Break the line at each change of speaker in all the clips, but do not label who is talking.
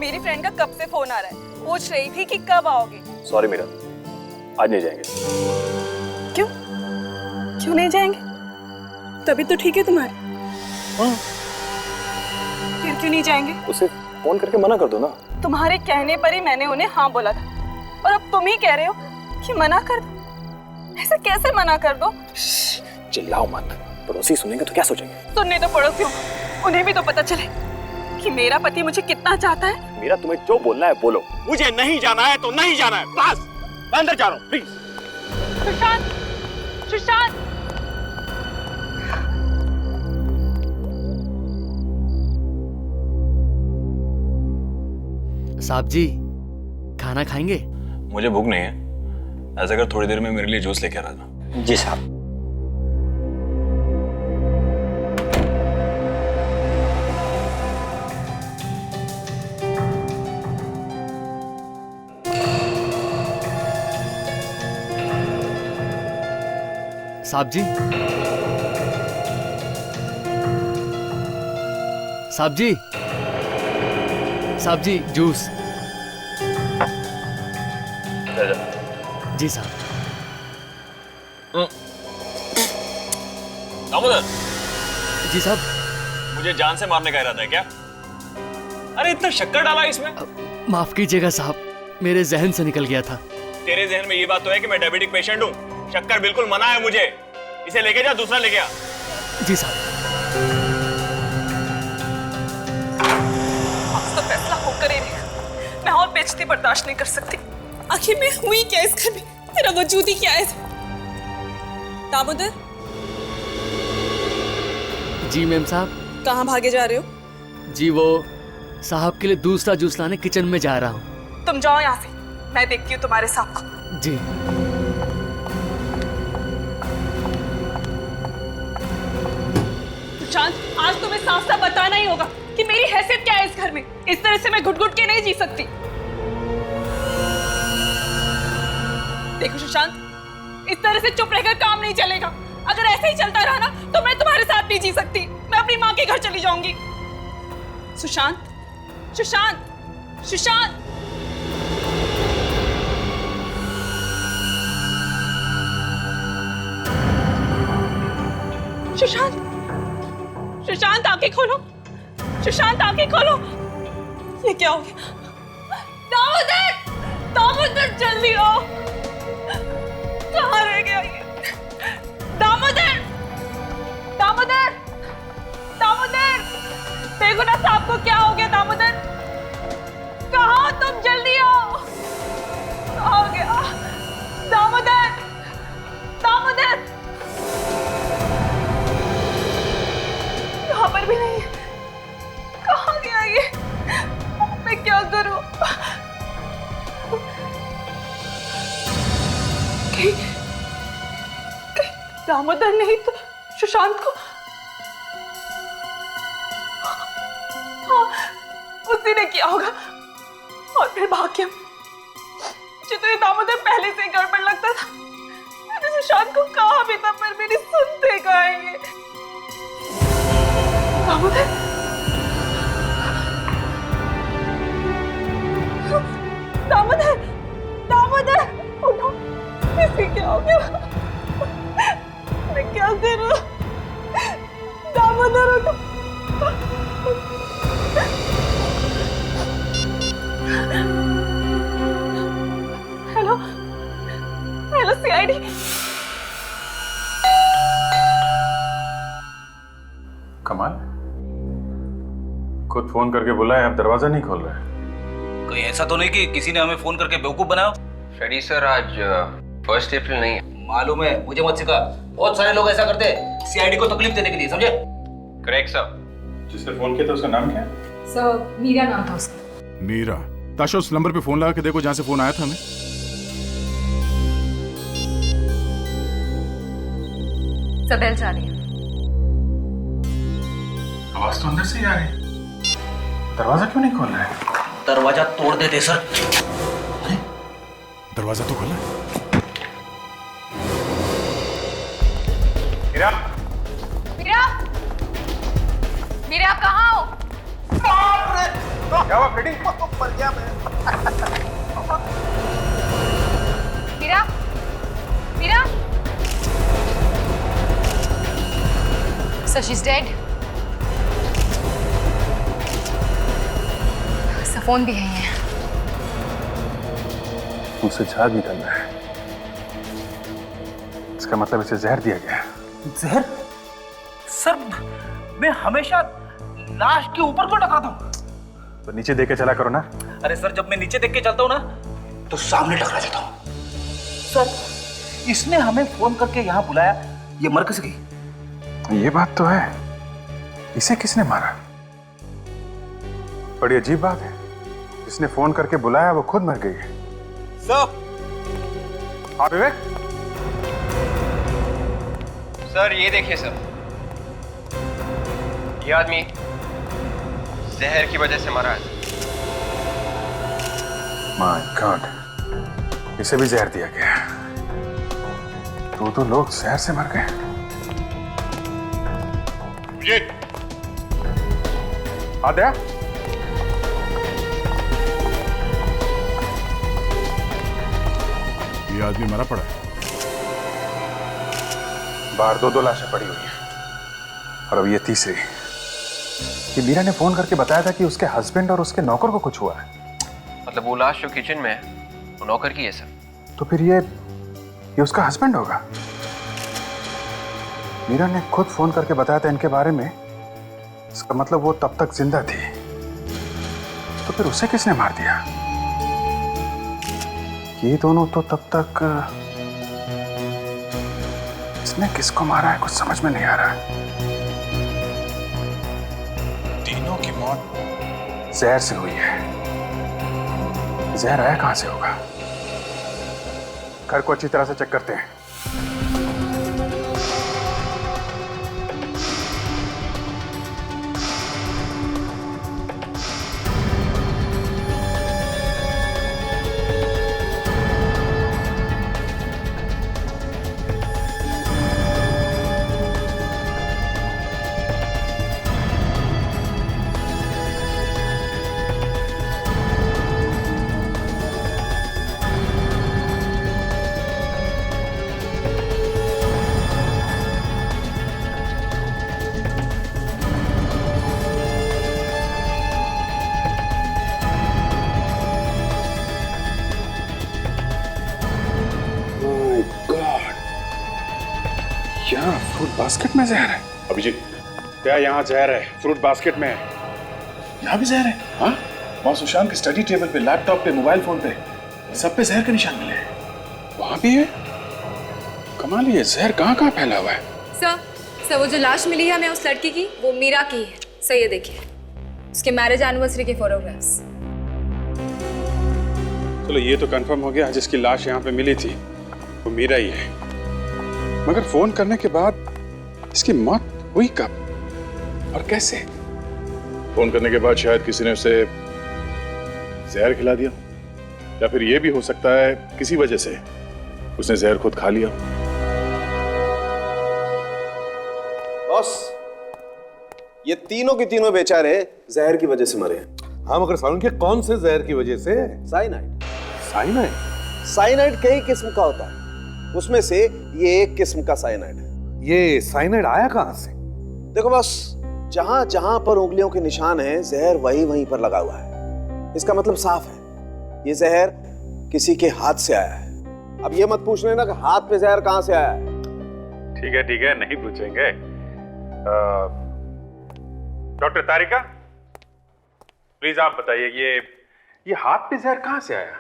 मेरी फ्रेंड का कब से फोन आ रहा है, पूछ रही थी कि कब आओगे।
सॉरी मीरा, आज नहीं जाएंगे।
क्यों क्यों नहीं जाएंगे? तभी तो ठीक है तुम्हारी। फिर क्यों नहीं जाएंगे?
उसे फोन करके मना कर दो ना।
तुम्हारे कहने पर ही मैंने उन्हें हाँ बोला था, और अब तुम ही कह रहे हो कि मना कर दो। ऐसे कैसे मना कर दो?
चिल्लाओ मत, पड़ोसी सुनेंगे तो क्या सोचेंगे?
सुनने तो पड़ोसियों, उन्हें भी तो पता चले कि मेरा पति मुझे कितना चाहता है।
मीरा, तुम्हें जो बोलना है बोलो।
मुझे नहीं जाना है तो नहीं जाना है, बस। मैं अंदर जा रहा हूँ, प्लीज।
सुशांत, सुशांत।
साहब जी, खाना खाएंगे?
मुझे भूख नहीं है। ऐसा कर थोड़ी देर में मेरे लिए जूस लेके आ रहा।
जी साहब।
साहब जी, साहब जी, साहब जी, जूस। जी साहब।
दामोदर,
जी साहब।
मुझे जान से मारने का इरादा है क्या? अरे इतना शक्कर डाला इसमें।
माफ कीजिएगा साहब, मेरे जहन से निकल गया था।
तेरे जहन में ये बात तो है कि मैं डायबिटिक पेशेंट हूँ। शक्कर बिल्कुल मना है मुझे। इसे लेके जा, दूसरा लेके आ।
जी साहब।
तो फैसला होकर ही रहेगा। मैं और बेइज्जती बर्दाश्त नहीं कर सकती। आखिर में हुई क्या इस घर में? तेरा वजूद ही क्या है? दामोदर,
जी मैम साहब।
कहाँ भागे जा रहे हो?
जी वो साहब के लिए दूसरा जूस लाने किचन में जा रहा हूँ।
तुम जाओ यहाँ से, मैं देखती हूँ तुम्हारे साहब को।
जी।
सुशांत, आज तुम्हें साफ साफ बताना ही होगा कि मेरी हैसियत क्या है इस घर में। इस तरह से मैं घुट घुट के नहीं जी सकती। देखो सुशांत, इस तरह से चुप रहकर काम नहीं चलेगा। अगर ऐसे ही चलता रहा ना तो मैं तुम्हारे साथ नहीं जी सकती। मैं अपनी माँ के घर चली जाऊंगी। सुशांत, सुशांत, सुशांत। सुशांत, सुशांत आंखें खोलो। सुशांत आंखें खोलो। ये क्या हो गया? दामोदर, दामोदर जल्दी आओ। कहाँ रह गया ये? दामोदर, दामोदर, दामोदर। देखो ना साहब को क्या हो गया। दामोदर, कहाँ हो तुम? जल्दी आओ। कहाँ हो गया? दामोदर, दामोदर। यहाँ पर भी नहीं है। कहाँ गया ये? मैं क्या करूं? कहीं दामोदर नहीं तो सुशांत को। हाँ, उसी ने किया होगा। और फिर भाग्यम, मुझे तो ये दामोदर पहले से ही गड़बड़ लगता था। मैंने सुशांत को कहा भी था, पर मेरी सुनते कहाँ ये। दामोदर, दामोदर, दामोदर, उठो। इसे क्या हो गया? मैं क्या करूं? दामोदर उठो। Hello, hello CID.
कमाल, खुद फोन करके बुलाया, अब दरवाजा नहीं खोल रहा है।
कहीं ऐसा तो नहीं कि किसी ने हमें फोन करके बेवकूफ बनाया?
फ्रेडी सर, आज 1 अप्रैल नहीं है।
मालूम है, मुझे मत सिखा। बहुत सारे लोग ऐसा करते हैं सीआईडी को तकलीफ देने के लिए, समझे?
Correct sir.
जिसने फोन किया था उसका नाम क्या है?
सर, मीरा नाम था उसका।
मीरा। ताशा, उस नंबर पे फोन लगा के देखो जहां से फोन आया था हमें।
सब बेल जा रही है।
आवाज तो अंदर से ही आ रही है। दरवाजा क्यों नहीं खोल रहा है?
दरवाजा तोड़ देते सर।
दरवाजा तो खोला है। मीरा,
मीरा, मीरा आप कहाँ हो?
बाप रे!
क्या हुआ फ्रेडी?
मर गया मैं।
Meera, Meera. So she's dead. Phone भी है ये।
मुझसे झाग निकल रहा है। इसका मतलब इसे जहर दिया गया।
जहर? सर, मैं हमेशा लाश के ऊपर क्यों टकराता हूँ?
तो नीचे देख के चला करो ना।
अरे सर, जब मैं नीचे देख के चलता हूँ ना, तो सामने टकरा जाता हूँ। सर, इसने हमें फोन करके यहाँ बुलाया, ये मर कैसे गई?
ये बात तो है। इसे किसने मारा? बड़ी अजीब बात है। जिसने फोन करके बुलाया वो खुद मर गई है।
सर।
हाँ विवेक।
सर ये देखिए सर, ये आदमी जहर की वजह से मरा है।
माय गॉड, इसे भी जहर दिया गया। तो लोग जहर से मर गए। आद्या,
ये आदमी मरा पड़ा है।
बाहर दो लाशें पड़ी हुई हैं और अब ये तीसरी। कि मीरा ने फोन करके बताया था कि उसके हस्बैंड और उसके नौकर को कुछ हुआ है।
मतलब वो लाश जो किचन में है वो नौकर की है सर।
तो फिर ये उसका हस्बैंड होगा। मीरा ने खुद फोन करके बताया था इनके बारे में। इसका मतलब वो तब तक जिंदा थी। तो फिर उसे किसने मार दिया? ये दोनों तो तब तक। इसने किसको मारा है कुछ समझ में नहीं आ रहा। तीनों की मौत जहर से हुई है। जहर आया कहां से होगा? घर को अच्छी तरह से चेक करते हैं। यहाँ फ्रूट बास्केट में जहर है।
अभिजीत, क्या यहाँ जहर है? फ्रूट बास्केट में है।
यहाँ भी जहर है? हाँ, वहाँ सुशांत के स्टडी टेबल पे, लैपटॉप पे, मोबाइल फोन पे सब पे जहर के निशान मिले हैं। वहाँ भी है? कमाल, ये जहर कहाँ फैला हुआ है?
सर वो जो लाश मिली है हमें उस लड़की की, वो मीरा की है। सर ये देखिए, उसके मैरिज एनिवर्सरी के फोटोग्राफ्स।
चलो ये तो कंफर्म हो गया, जिसकी लाश यहाँ पे मिली थी वो मीरा ही है। मगर फोन करने के बाद इसकी मौत हुई कब और कैसे?
फोन करने के बाद शायद किसी ने उसे जहर खिला दिया, या फिर यह भी हो सकता है किसी वजह से उसने जहर खुद खा लिया।
बॉस, ये तीनों के तीनों बेचारे जहर की वजह से मरे हैं।
हाँ, मगर सालून के कौन से जहर की वजह से?
साइनाइड।
साइनाइड?
साइनाइड कई किस्म का होता है, उसमें से ये एक किस्म का साइनाइड है।
ये साइनाइड आया कहां से?
देखो बॉस, जहां जहां पर उंगलियों के निशान हैं, जहर वहीं पर लगा हुआ है। इसका मतलब साफ है, ये जहर किसी के हाथ से आया है। अब ये मत पूछ लेना कि हाथ पे जहर कहां से आया है।
ठीक है, नहीं पूछेंगे। डॉक्टर तारिका, प्लीज आप बताइए, ये हाथ पे जहर कहां से आया?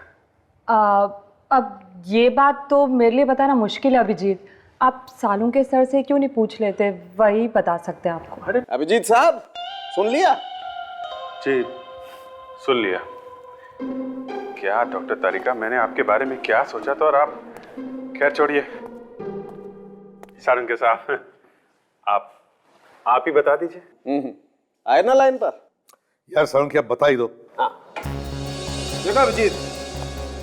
अब ये बात तो मेरे लिए बताना मुश्किल है अभिजीत। आप सालू के सर से क्यों नहीं पूछ लेते, वही बता सकते हैं आपको।
अरे अभिजीत साहब, सुन लिया?
जी सुन लिया। क्या डॉक्टर तारिका, मैंने आपके बारे में क्या सोचा था और आप। खैर छोड़िए, सारंग के साथ आप ही बता दीजिए।
आए ना लाइन पर?
यार सालून की आप बता ही दो।
हाँ, देखो अभिजीत,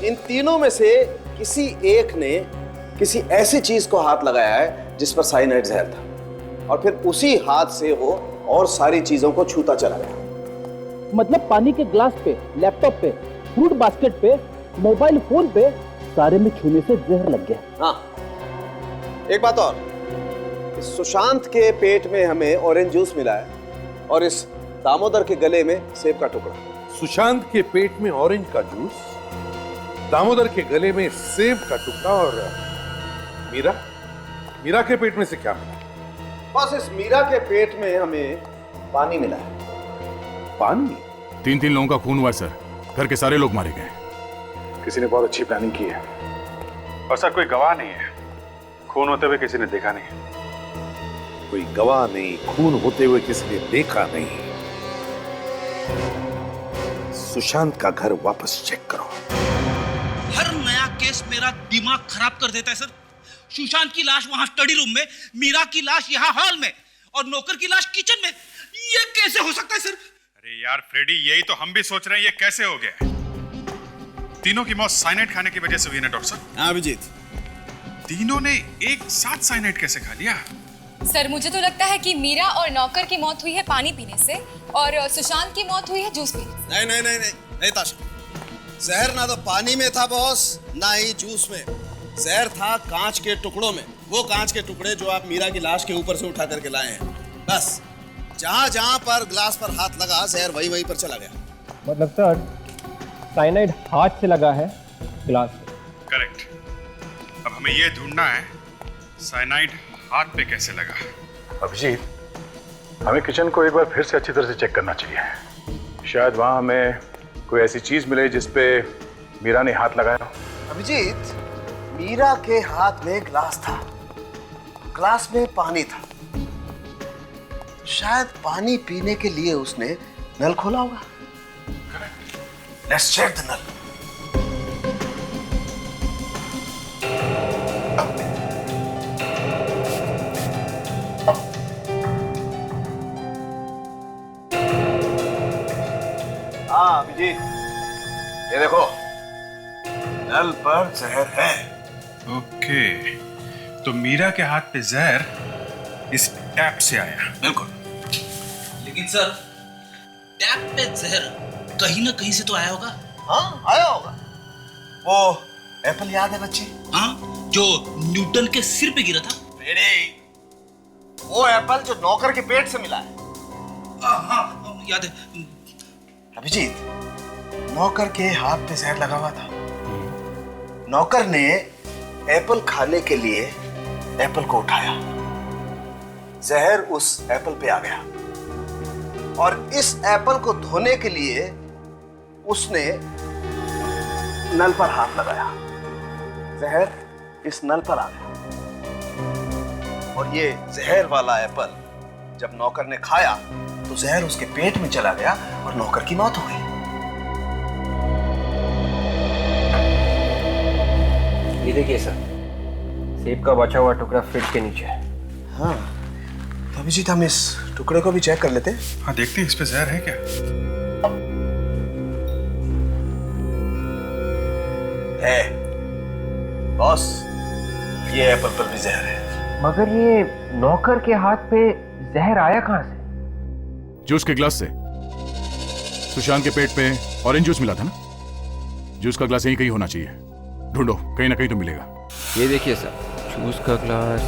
इन तीनों में से किसी एक ने किसी ऐसी चीज को हाथ लगाया है जिस पर साइनाइड जहर था, और फिर उसी हाथ से वो और सारी चीजों को छूता चला गया।
मतलब पानी के ग्लास पे, लैपटॉप पे, फ्रूट बास्केट पे, मोबाइल फोन पे, सारे में छूने से जहर लग गया।
हाँ, एक बात और, इस सुशांत के पेट में हमें ऑरेंज जूस मिला है और इस दामोदर के गले में सेब का टुकड़ा।
सुशांत के पेट में ऑरेंज का जूस, दामोदर के गले में सेब का टुकड़ा और मीरा के पेट में से क्या मिला?
बस इस मीरा के पेट में हमें पानी मिला है।
पानी?
3 लोगों का खून हुआ है सर, घर के सारे लोग मारे गए।
किसी ने बहुत अच्छी प्लानिंग की है और सर कोई गवाह नहीं है, खून होते हुए किसी ने देखा नहीं।
कोई गवाह नहीं, खून होते हुए किसी ने देखा नहीं। सुशांत का घर वापस चेक करो।
हर नया केस मेरा दिमाग खराब कर देता है सर। सुशांत की लाश वहां स्टडी रूम में, मीरा की लाश यहाँ हॉल में और नौकर की लाश किचन में। ये कैसे हो सकता है सर?
अरे यार फ्रेडी, यही तो हम भी सोच रहे हैं, ये कैसे हो गया? तीनों की मौत साइनाइड खाने की वजह से हुई ना डॉक्टर साहब?
हाँ अभिजीत,
तीनों ने एक साथ साइनाइड कैसे खा लिया?
सर मुझे तो लगता है कि मीरा और नौकर की मौत हुई है पानी पीने से और सुशांत की मौत हुई है जूस पीने से।
नहीं ताशा, जहर ना तो पानी में था बॉस, ना ही जूस में। जहर था कांच के टुकड़ों में, वो कांच के टुकड़े जो आप मीरा की लाश के ऊपर से उठा करके लाए हैं। बस जहां जहां पर ग्लास पर हाथ लगा, जहर वहीं पर चला गया।
मतलब सर साइनाइड हाथ से लगा है ग्लास पे।
करेक्ट। अब हमें ये ढूंढना है साइनाइड हाथ पे कैसे लगा।
अभिजीत, हमें किचन को एक बार फिर से अच्छी तरह से चेक करना चाहिए। शायद वहां हमें कोई ऐसी चीज मिले जिसपे मीरा ने हाथ लगाया हो।
अभिजीत, मीरा के हाथ में ग्लास था, ग्लास में पानी था। शायद पानी पीने के लिए उसने नल खोला होगा। लेट्स चेक द नल। हाँ अभिजीत, ये देखो, नल पर जहर है।
ओके, तो मीरा के हाथ पे जहर इस टैप से आया।
बिल्कुल।
लेकिन सर टैप पे जहर कहीं ना कहीं से तो आया होगा।
हाँ आया होगा। वो एप्पल याद है बच्चे?
हाँ, जो न्यूटन के सिर पे गिरा था।
वो एप्पल जो नौकर के पेट से मिला है।
हाँ याद है।
अभिजीत, नौकर के हाथ पे जहर लगा हुआ था। नौकर ने एप्पल खाने के लिए एप्पल को उठाया, जहर उस एप्पल पे आ गया और इस एप्पल को धोने के लिए उसने नल पर हाथ लगाया, जहर इस नल पर आ गया और ये जहर वाला एप्पल जब नौकर ने खाया तो जहर उसके पेट में चला गया और नौकर की मौत हो गई।
ये देखिए सर, सेब का बचा हुआ टुकड़ा फ्रिज के नीचे है।
हाँ, तो अभिजीत हम इस टुकड़े को भी चेक कर लेते हैं।
हाँ देखते हैं इस पे जहर है क्या।
है बॉस, ये एप्पल पर भी जहर है।
मगर ये नौकर के हाथ पे जहर आया कहां से?
जूस के ग्लास से। सुशांत के पेट पे ऑरेंज जूस मिला था ना, जूस का ग्लास यहीं कहीं होना चाहिए। ढूंढो, कहीं ना कहीं तो मिलेगा।
ये देखिए सर, जूस का ग्लास।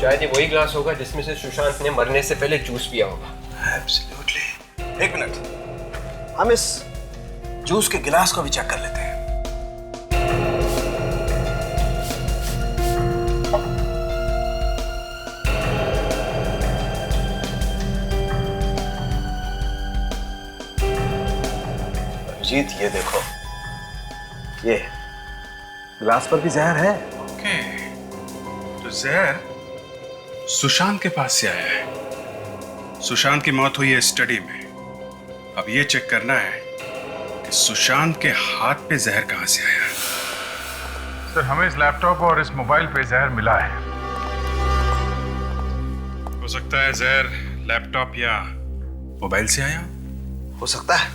शायद ये वही ग्लास होगा जिसमें से सुशांत ने मरने से पहले जूस पिया होगा।
एब्सोल्युटली। एक मिनट, हम इस जूस के गिलास को भी चेक कर लेते हैं। अभिजीत ये देखो, ये गिलास पर भी जहर है।
ओके, तो जहर सुशांत के पास से आया है। सुशांत की मौत हुई है स्टडी में। अब ये चेक करना है कि सुशांत के हाथ पे जहर कहां से आया।
सर हमें इस लैपटॉप और इस मोबाइल पे जहर मिला है।
हो सकता है जहर लैपटॉप या मोबाइल से आया।
हो सकता है,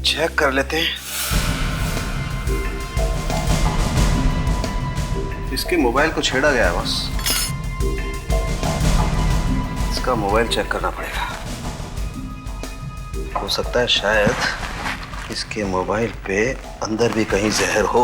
चेक कर लेते हैं। इसके मोबाइल को छेड़ा गया है बस। इसका मोबाइल चेक करना पड़ेगा। हो सकता है शायद इसके मोबाइल पे अंदर भी कहीं जहर हो।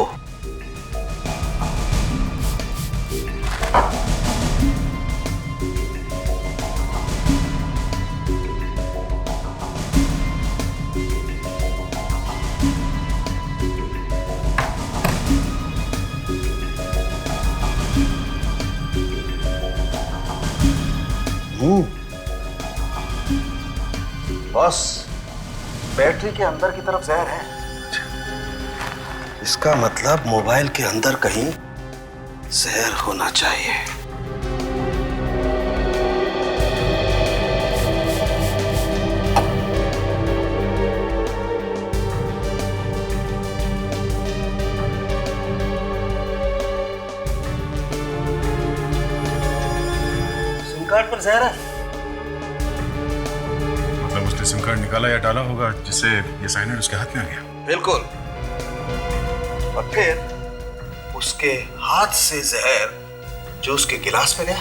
बॉस, बैटरी के अंदर की तरफ जहर है। इसका मतलब मोबाइल के अंदर कहीं जहर होना चाहिए। सिम कार्ड पर जहर है।
उसने सिम कार्ड निकाला या डाला होगा जिससे ये साइनर उसके हाथ में आ गया।
बिल्कुल। और फिर उसके हाथ से जहर जो उसके गिलास में गया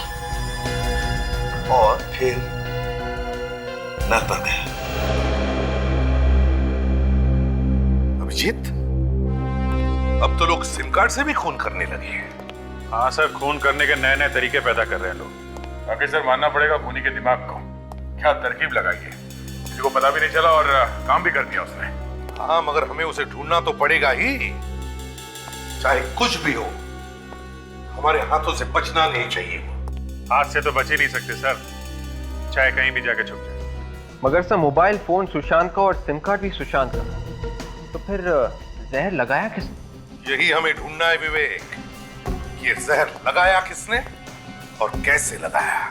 और फिर नल पर गया।
अभिजीत, अब तो लोग सिम कार्ड से भी खून करने लगे हैं।
हाँ सर, खून करने के नए नए तरीके पैदा कर रहे हैं लोग। बाकी सर मानना पड़ेगा खूनी के दिमाग को, क्या तरकीब लगाई है। किसी को पता भी नहीं चला और काम भी कर दिया उसने।
हाँ, मगर हमें उसे ढूंढना तो पड़ेगा ही। चाहे कुछ भी हो, हमारे हाथों से बचना नहीं चाहिए।
हाथ से तो बच ही नहीं सकते सर, चाहे कहीं भी जाके छुप जाए।
मगर सर मोबाइल फोन सुशांत का और सिम कार्ड भी सुशांत का, तो फिर जहर लगाया किसने?
यही हमें ढूंढना है विवेक। ये जहर लगाया किसने और कैसे लगाया?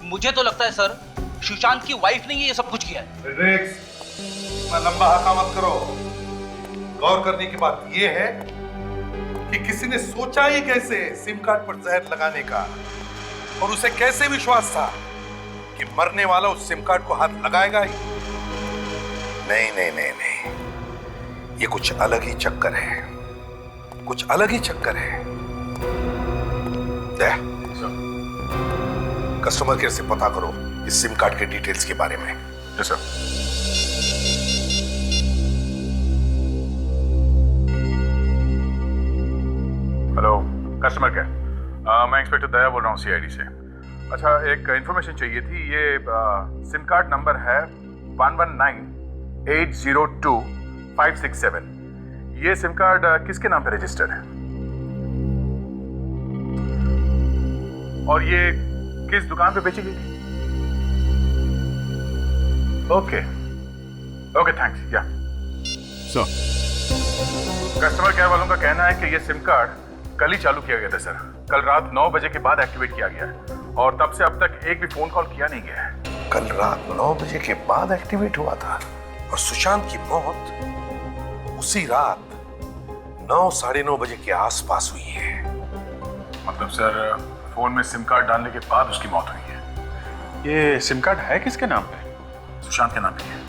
मुझे तो लगता है सर सुशांत की वाइफ ने ये सब कुछ किया है।
इतना लंबा हका मत करो। गौर करने की बात यह है कि किसी ने सोचा ही कैसे सिम कार्ड पर जहर लगाने का, और उसे कैसे विश्वास था कि मरने वाला उस सिम कार्ड को हाथ लगाएगा ही? नहीं नहीं नहीं नहीं, ये कुछ अलग ही चक्कर है, कुछ अलग ही चक्कर है। कस्टमर केयर से पता करो इस सिम कार्ड के डिटेल्स के बारे में।
Yes sir. Hello customer care, मैं इंस्पेक्टर दया बोल रहा हूँ सीआईडी से। अच्छा, एक इंफॉर्मेशन चाहिए थी। ये सिम कार्ड नंबर है 1198025567। ये सिम कार्ड किसके नाम पे रजिस्टर्ड है और ये किस दुकान पे बेची गई थी? Okay okay, thanks. या सर, कस्टमर केयर वालों का कहना है कि ये सिम कार्ड कल ही चालू किया गया था सर। कल रात 9 बजे के बाद एक्टिवेट किया गया है और तब से अब तक एक भी फोन कॉल किया नहीं गया है।
कल रात 9 बजे के बाद एक्टिवेट हुआ था और सुशांत की मौत उसी रात 9 साढ़े 9 बजे के आसपास हुई है।
मतलब सर फोन में सिम कार्ड डालने के बाद उसकी मौत हुई है। ये सिम कार्ड है किसके नाम पे? सुशांत के नाम पे है।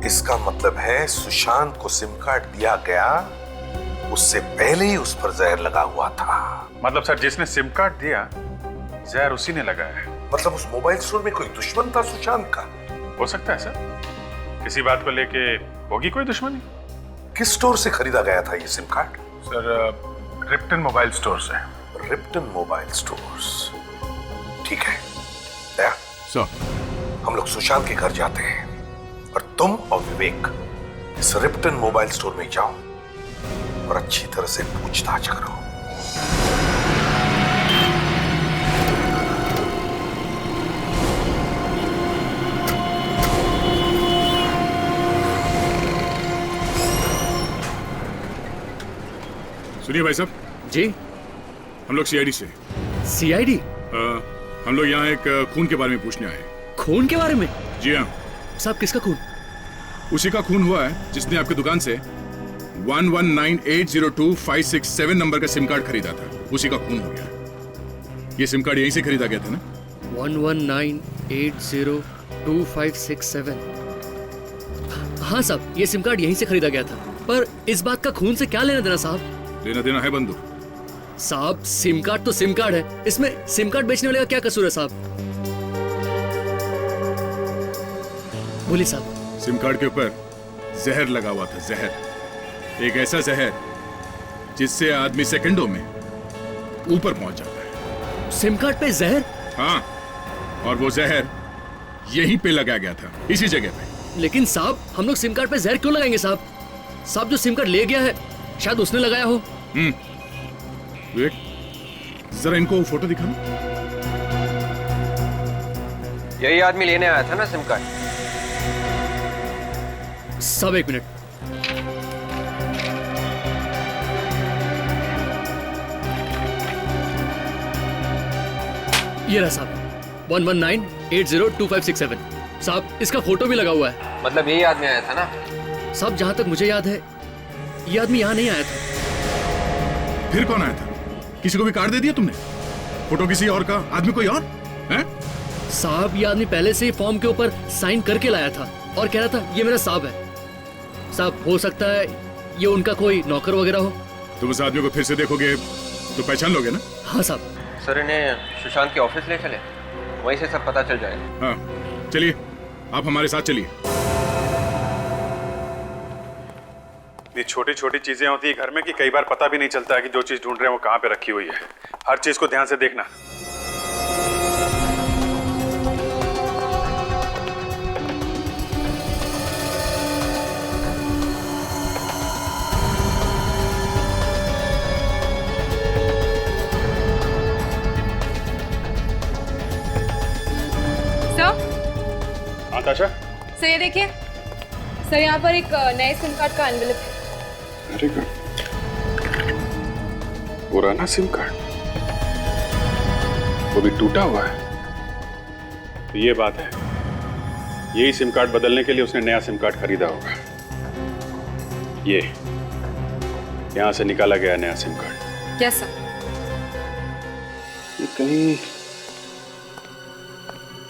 इसका मतलब है सुशांत को सिम कार्ड दिया गया, उससे पहले ही उस पर जहर लगा हुआ था।
मतलब सर जिसने सिम कार्ड दिया जहर उसी ने लगाया है।
मतलब उस मोबाइल स्टोर में कोई दुश्मन था सुशांत का?
हो सकता है सर, किसी बात को लेके होगी कोई दुश्मनी।
किस स्टोर से खरीदा गया था ये SIM card?
Sir Ripton mobile store से।
रिप्टन मोबाइल स्टोर्स, ठीक है। दया
सर,
हम लोग सुशांत के घर जाते हैं और तुम और विवेक इस रिप्टन मोबाइल स्टोर में जाओ और अच्छी तरह से पूछताछ करो।
सुनिए भाई साहब।
जी,
हम लोग सीआईडी से।
सीआईडी?
हम लोग यहाँ एक खून के बारे में पूछने आए।
खून के बारे में?
जी हाँ
साहब। किसका खून?
उसी का खून हुआ है जिसने आपकी दुकान से 11980256 नंबर का सिम कार्ड खरीदा था। उसी का खून हो गया। ये सिम कार्ड यहीं से खरीदा गया था ना?
11980256। हाँ साहब, ये सिम कार्ड यहीं से खरीदा गया था। पर इस बात का खून से क्या लेना देना साहब?
लेना देना है बंधु
साहब। सिम कार्ड तो सिम कार्ड है, इसमें सिम कार्ड बेचने वाले का क्या कसूर है साहब? बोलिए साहब।
सिम कार्ड के ऊपर जहर लगा हुआ था, जहर। एक ऐसा जहर जिससे आदमी सेकंडों में ऊपर पहुंच जाता है।
सिम कार्ड पे जहर?
हाँ, और वो जहर यहीं पे लगाया गया था, इसी जगह पे।
लेकिन साहब, हम लोग सिम कार्ड पे जहर क्यों लगाएंगे साहब? साहब, जो सिम कार्ड ले गया है शायद उसने लगाया हो।
वेट, जरा इनको फोटो दिखाना।
यही आदमी लेने आया था ना सिम कार्ड?
साहब एक मिनट। ये रहा साहब, 119802567। साहब, इसका फोटो भी लगा हुआ है।
मतलब यही आदमी आया था ना?
साहब, जहां तक मुझे याद है ये आदमी यहाँ नहीं आया था।
फिर कौन आया था? किसी को भी कार्ड दे दिया तुमने? फोटो किसी और का, आदमी कोई और है?
साहब, ये आदमी पहले से ही फॉर्म के ऊपर साइन करके लाया था और कह रहा था ये मेरा साहब है। साहब, हो सकता है ये उनका कोई नौकर वगैरह हो।
तुम उस आदमी को फिर से देखोगे तो पहचान लोगे ना?
हाँ साहब।
सर, इन्हें सुशांत के ऑफिस ले चले, वहीं से सब पता चल जाएगा।
हाँ चलिए, आप हमारे साथ चलिए। ये छोटी छोटी चीजें होती है घर में कि कई बार पता भी नहीं चलता है कि जो चीज ढूंढ रहे हैं वो कहाँ पे रखी हुई है। हर चीज को ध्यान से देखना।
सर,
ताशा,
सर ये देखिए सर, यहाँ पर एक नए सिम कार्ड का एनवेलप है।
Very good. पुराना सिम कार्ड, वो भी टूटा हुआ है। तो ये बात है, यही सिम कार्ड बदलने के लिए उसने नया सिम कार्ड खरीदा होगा। ये यहां से निकाला गया नया सिम कार्ड।
Yes sir.
ये कहीं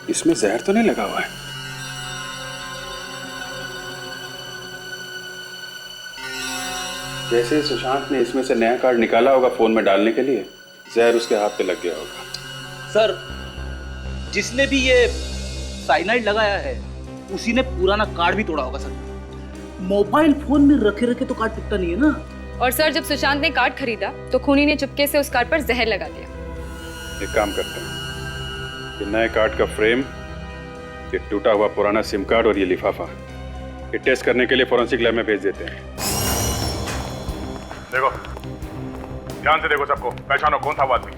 इसमें जहर तो नहीं लगा हुआ है? जैसे सुशांत ने इसमें से नया कार्ड निकाला होगा फोन में डालने के लिए, जहर उसके हाथ पे लग गया होगा।
सर, जिसने भी ये साइनाइड लगाया है उसी ने पुराना कार्ड भी तोड़ा होगा। सर, मोबाइल फोन में रखे रखे तो कार्ड टूटता नहीं है ना।
और सर, जब सुशांत ने कार्ड खरीदा तो खूनी ने चुपके से उस कार्ड पर जहर लगा दिया।
एक काम करते हैं, ये नए कार्ड का फ्रेम, ये टूटा हुआ पुराना सिम कार्ड और ये लिफाफा, ये टेस्ट करने के लिए फॉरेंसिक लैब में भेज देते हैं। देखो, ध्यान से देखो सबको, पहचानो कौन था वो आदमी।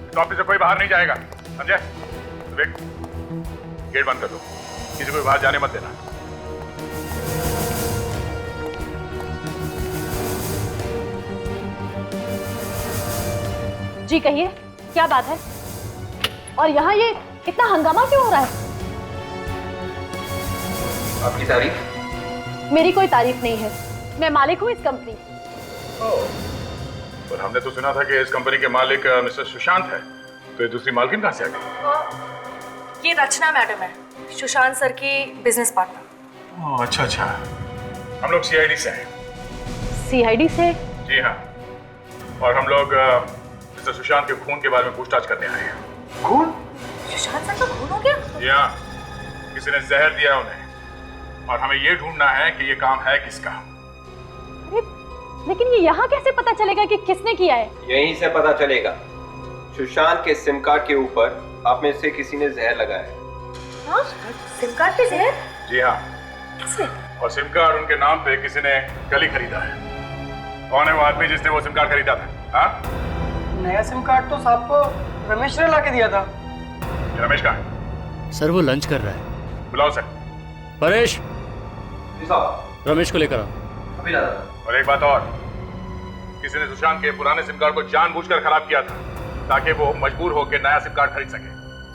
तो ऑफिस से कोई बाहर नहीं जाएगा, समझे? विक, गेट बंद कर दो, किसी को बाहर जाने मत देना।
जी कहिए, क्या बात है? और यहाँ ये इतना हंगामा क्यों हो रहा है?
आपकी तारीफ?
मेरी कोई तारीफ नहीं है, मैं मालिक हूँ इस कंपनी।
पर हमने तो सुना था कि इस कंपनी के मालिक मिस्टर सुशांत है, तो ये दूसरी मालकिन कहाँ से आ गई?
ये रचना मैडम है, सुशांत सर की बिजनेस पार्टनर।
ओह, अच्छा अच्छा। हम लोग सीआईडी से हैं।
सीआईडी से?
जी हाँ, और हम लोग मिस्टर सुशांत के खून के बारे में पूछताछ करने आए हैं।
खून? सुशांत सर का खून हो गया?
जी हाँ, किसी ने जहर दिया उन्हें, और हमें ये ढूंढना है कि ये काम है किसका।
अरे, लेकिन ये यहाँ कैसे पता चलेगा कि किसने किया है?
यहीं से पता चलेगा। सुशांत के सिम कार्ड के ऊपर आप में से किसी ने जहर लगाया है।
हाँ? सिम कार्ड पे जहर?
जी हाँ।
किसने?
और सिम कार्ड उनके नाम पे किसी ने कल ही खरीदा है। कौन है वो आदमी जिसने वो सिम कार्ड खरीदा था? हाँ?
नया सिम कार्ड तो साहब को रमेश ने ला के दिया था।
रमेश कहाँ है?
सर, वो लंच कर रहा है।
बुलाओ सर।
परेश,
साहब,
रमेश को लेकर आओ।
अभी ला।
और एक बात और, किसी ने सुशांत के पुराने सिम कार्ड को जानबूझकर खराब किया था ताकि वो मजबूर होकर नया सिम कार्ड खरीद सके।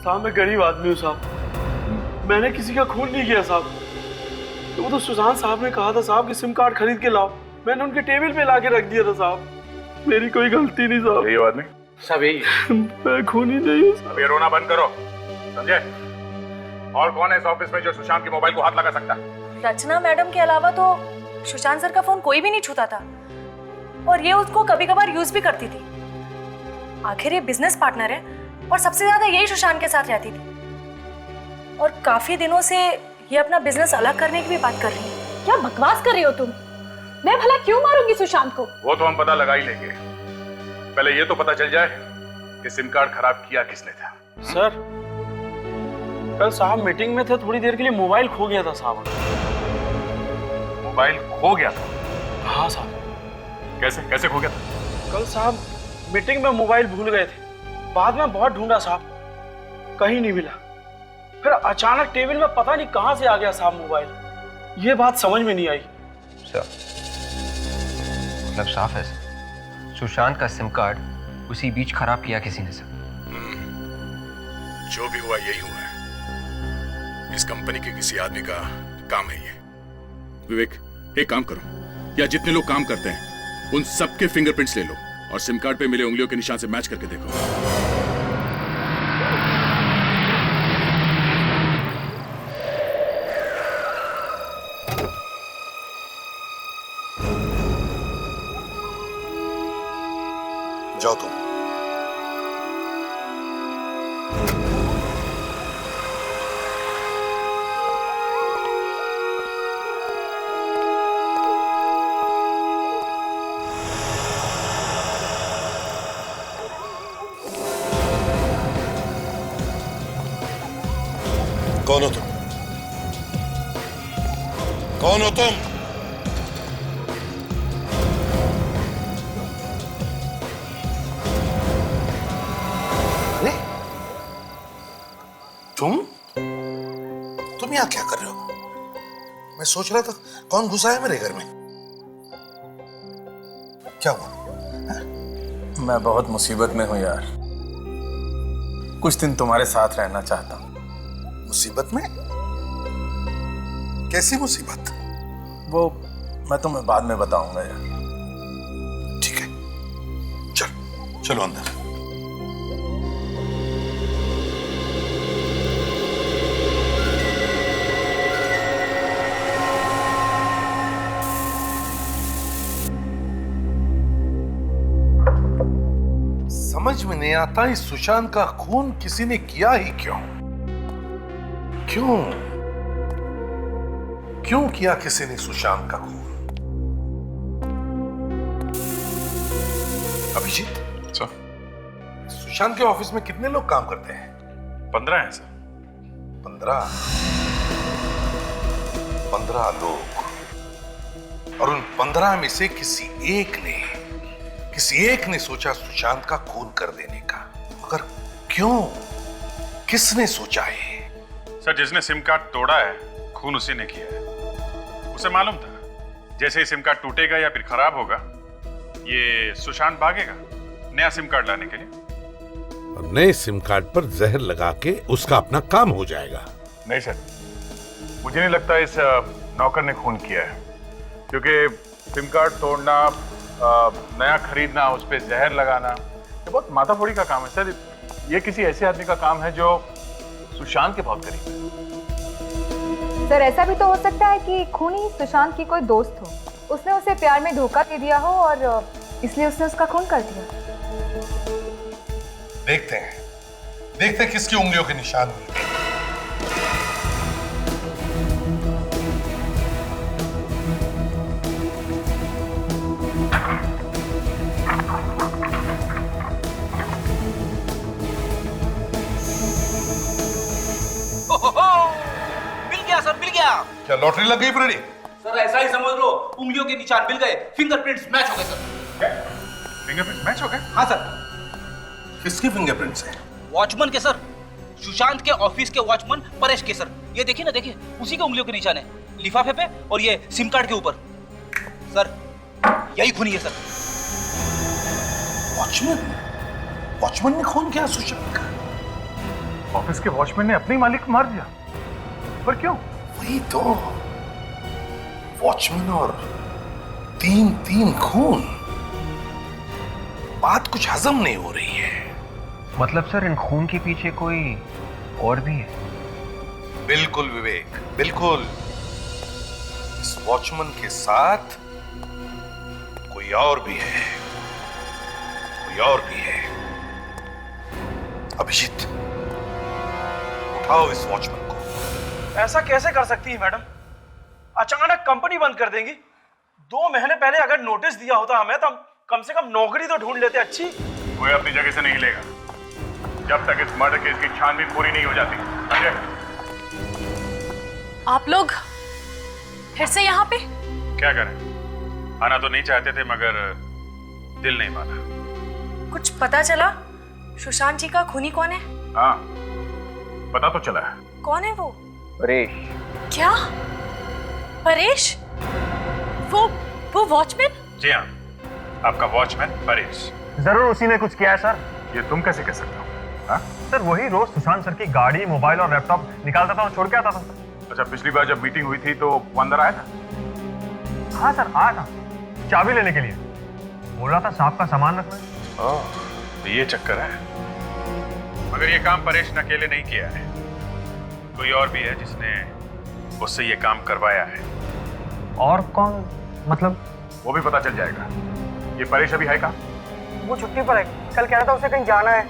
साहब, मैं गरीब आदमी हूँ साहब, मैंने किसी का खून नहीं किया साहब। तो वो तो सुशांत साहब ने कहा था साहब कि सिम कार्ड खरीद के लाओ, मैंने उनके टेबल पे लाके रख दिया था साहब। मेरी कोई गलती नहीं साहब।
यही आदमी?
सब यही। मैं खूनी नहीं हूँ।
अब ये रोना बंद करो, समझे? और कौन है इस ऑफिस में जो सुशांत के मोबाइल को हाथ लगा सकता है?
रचना मैडम के अलावा तो सुशांत सर का फोन कोई भी नहीं छूता था, और ये उसको कभी कभार यूज भी करती थी। आखिर ये बिजनेस पार्टनर है और सबसे ज्यादा यही सुशांत के साथ रहती थी, और काफी दिनों से ये अपना बिजनेस अलग करने की भी बात कर रही है।
क्या बकवास कर रही हो तुम? मैं भला क्यों मारूंगी सुशांत को?
वो तो हम पता लगा ही लेंगे, पहले ये तो पता चल जाए कि सिम कार्ड खराब किया किसने था।
सर कल साहब मीटिंग में थे, थोड़ी देर के लिए मोबाइल खो गया था साहब।
मोबाइल खो गया था?
हाँ साहब।
कैसे कैसे खो गया था?
कल साहब मीटिंग में मोबाइल भूल गए थे, बाद में बहुत ढूंढा साहब, कहीं नहीं मिला। फिर अचानक टेबल में पता नहीं कहां से आ गया साहब मोबाइल। ये बात समझ में नहीं आई।
सर मतलब साफ है सर, सुशांत का सिम कार्ड उसी बीच खराब किया किसी ने सर।
जो भी हुआ यही हुआ है, इस कंपनी के किसी आदमी का काम है ये। विवेक एक काम करो, या जितने लोग काम करते हैं उन सबके फिंगरप्रिंट्स ले लो और सिम कार्ड पे मिले उंगलियों के निशान से मैच करके देखो।
जाओ तुम। कौन हो तुम? कौन हो तुम? तुम यहाँ क्या कर रहे हो? मैं सोच रहा था कौन घुसा है मेरे घर में। क्या हुआ?
मैं बहुत मुसीबत में हूँ यार, कुछ दिन तुम्हारे साथ रहना चाहता हूँ।
मुसीबत में? कैसी मुसीबत?
वो मैं तुम्हें बाद में बताऊंगा यार।
ठीक है, चलो अंदर। समझ में नहीं आता इस सुशांत का खून किसी ने किया ही क्यों? क्यों किया किसी ने सुशांत का खून? अभिजीत सर, सुशांत के ऑफिस में कितने लोग काम करते हैं?
15 हैं सर।
15 लोग, और उन 15 में से किसी एक ने सोचा सुशांत का खून कर देने का। मगर क्यों? किसने सोचा है?
सर जिसने सिम कार्ड तोड़ा है खून उसी ने किया है। उसे मालूम था जैसे ही सिम कार्ड टूटेगा या फिर खराब होगा ये सुशांत भागेगा नया सिम कार्ड लाने के लिए,
और नए सिम कार्ड पर जहर लगा के उसका अपना काम हो जाएगा।
नहीं सर, मुझे नहीं लगता इस नौकर ने खून किया है, क्योंकि सिम कार्ड तोड़ना, नया खरीदना, उस पर जहर लगाना ये बहुत माथाफोड़ी का काम है सर। ये किसी ऐसे आदमी का काम है जो सुशांत के बहुत करीब है।
सर ऐसा भी तो हो सकता है कि खूनी सुशांत की कोई दोस्त हो, उसने उसे प्यार में धोखा दे दिया हो और इसलिए उसने उसका खून कर दिया।
देखते हैं किसकी उंगलियों के निशान मिलते हैं।
मिल गया सर, मिल गया।
क्या लॉटरी लग गई फ्रेडी?
सर ऐसा ही समझ लो, उंगलियों के निशान मिल गए, फिंगरप्रिंट्स मैच हो गए सर।
फिंगरप्रिंट मैच हो गए?
हाँ सर।
किसके फिंगरप्रिंट्स हैं?
वॉचमैन के सर, सुशांत के ऑफिस के वॉचमैन परेश के सर। ये देखिए ना, देखिए उसी के उंगलियों के निशान है, लिफाफे पे और ये सिम कार्ड के ऊपर। सर यही खूनी है सर।
वॉचमैन ने खून किया सुशांत का?
ऑफिस के वॉचमैन ने अपने मालिक को मार दिया, पर क्यों?
वही तो, वॉचमैन और तीन खून। बात कुछ हजम नहीं हो रही है।
मतलब सर इन खून के पीछे कोई और भी है?
बिल्कुल विवेक, बिल्कुल। इस वॉचमैन के साथ कोई और भी है, कोई और भी है। अभिजीत, उठाओ इस वॉचमैन को
ऐसा कैसे कर सकती है मैडम? अचानक कंपनी बंद कर देंगी? 2 महीने पहले अगर नोटिस दिया होता हमें तो हम कम से कम नौकरी तो ढूंढ लेते। अच्छी
कोई अपनी जगह से नहीं हिलेगा जब तक इस मर्डर केस की छानबीन पूरी नहीं हो जाती।
आप लोग फिर से यहाँ पे?
क्या करें, आना तो नहीं चाहते थे मगर दिल नहीं माना।
कुछ पता चला सुशांत जी का खूनी कौन है?
हाँ, पता तो चला है।
कौन है वो?
परेश।
क्या? परेश? वो वॉचमैन?
जी हाँ, आपका वॉचमैन परेश।
जरूर उसी ने कुछ किया है सर।
ये तुम कैसे कह सकते हो? हाँ?
सर वही रोज सुशांत सर की गाड़ी, मोबाइल और लैपटॉप निकालता था और छोड़ के आता था।
अच्छा, पिछली बार जब मीटिंग हुई थी तो वो अंदर आया था?
हाँ सर, आया था चाबी लेने के लिए। बोल रहा था सांप का सामान रखना है।
तो ये चक्कर है। मगर ये काम परेश ने अकेले नहीं किया है, कोई और भी है जिसने उससे ये काम करवाया है।
और कौन? मतलब
वो भी पता चल जाएगा। ये परेश अभी है कहाँ?
वो छुट्टी पर है, कल कह रहा था उसे कहीं जाना है।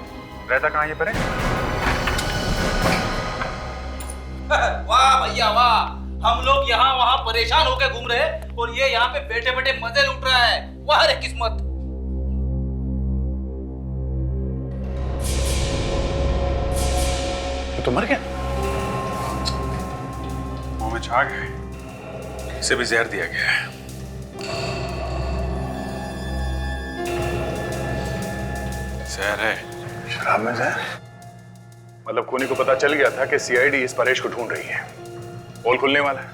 रहता कहाँ ये परेश?
वाह भैया वाह, हम लोग यहाँ वहाँ परेशान होकर घूम रहे हैं और ये यहाँ पे बैठे बैठे मजे लूट रहा है। वाह रे किस्मत।
तो मर गया? मुंह में झाग है, इसे भी जहर दिया गया है। जहर है? शराब में जहर? मतलब खूनी को पता चल गया था कि सीआईडी इस परेश को ढूंढ रही है, पोल खुलने वाला है,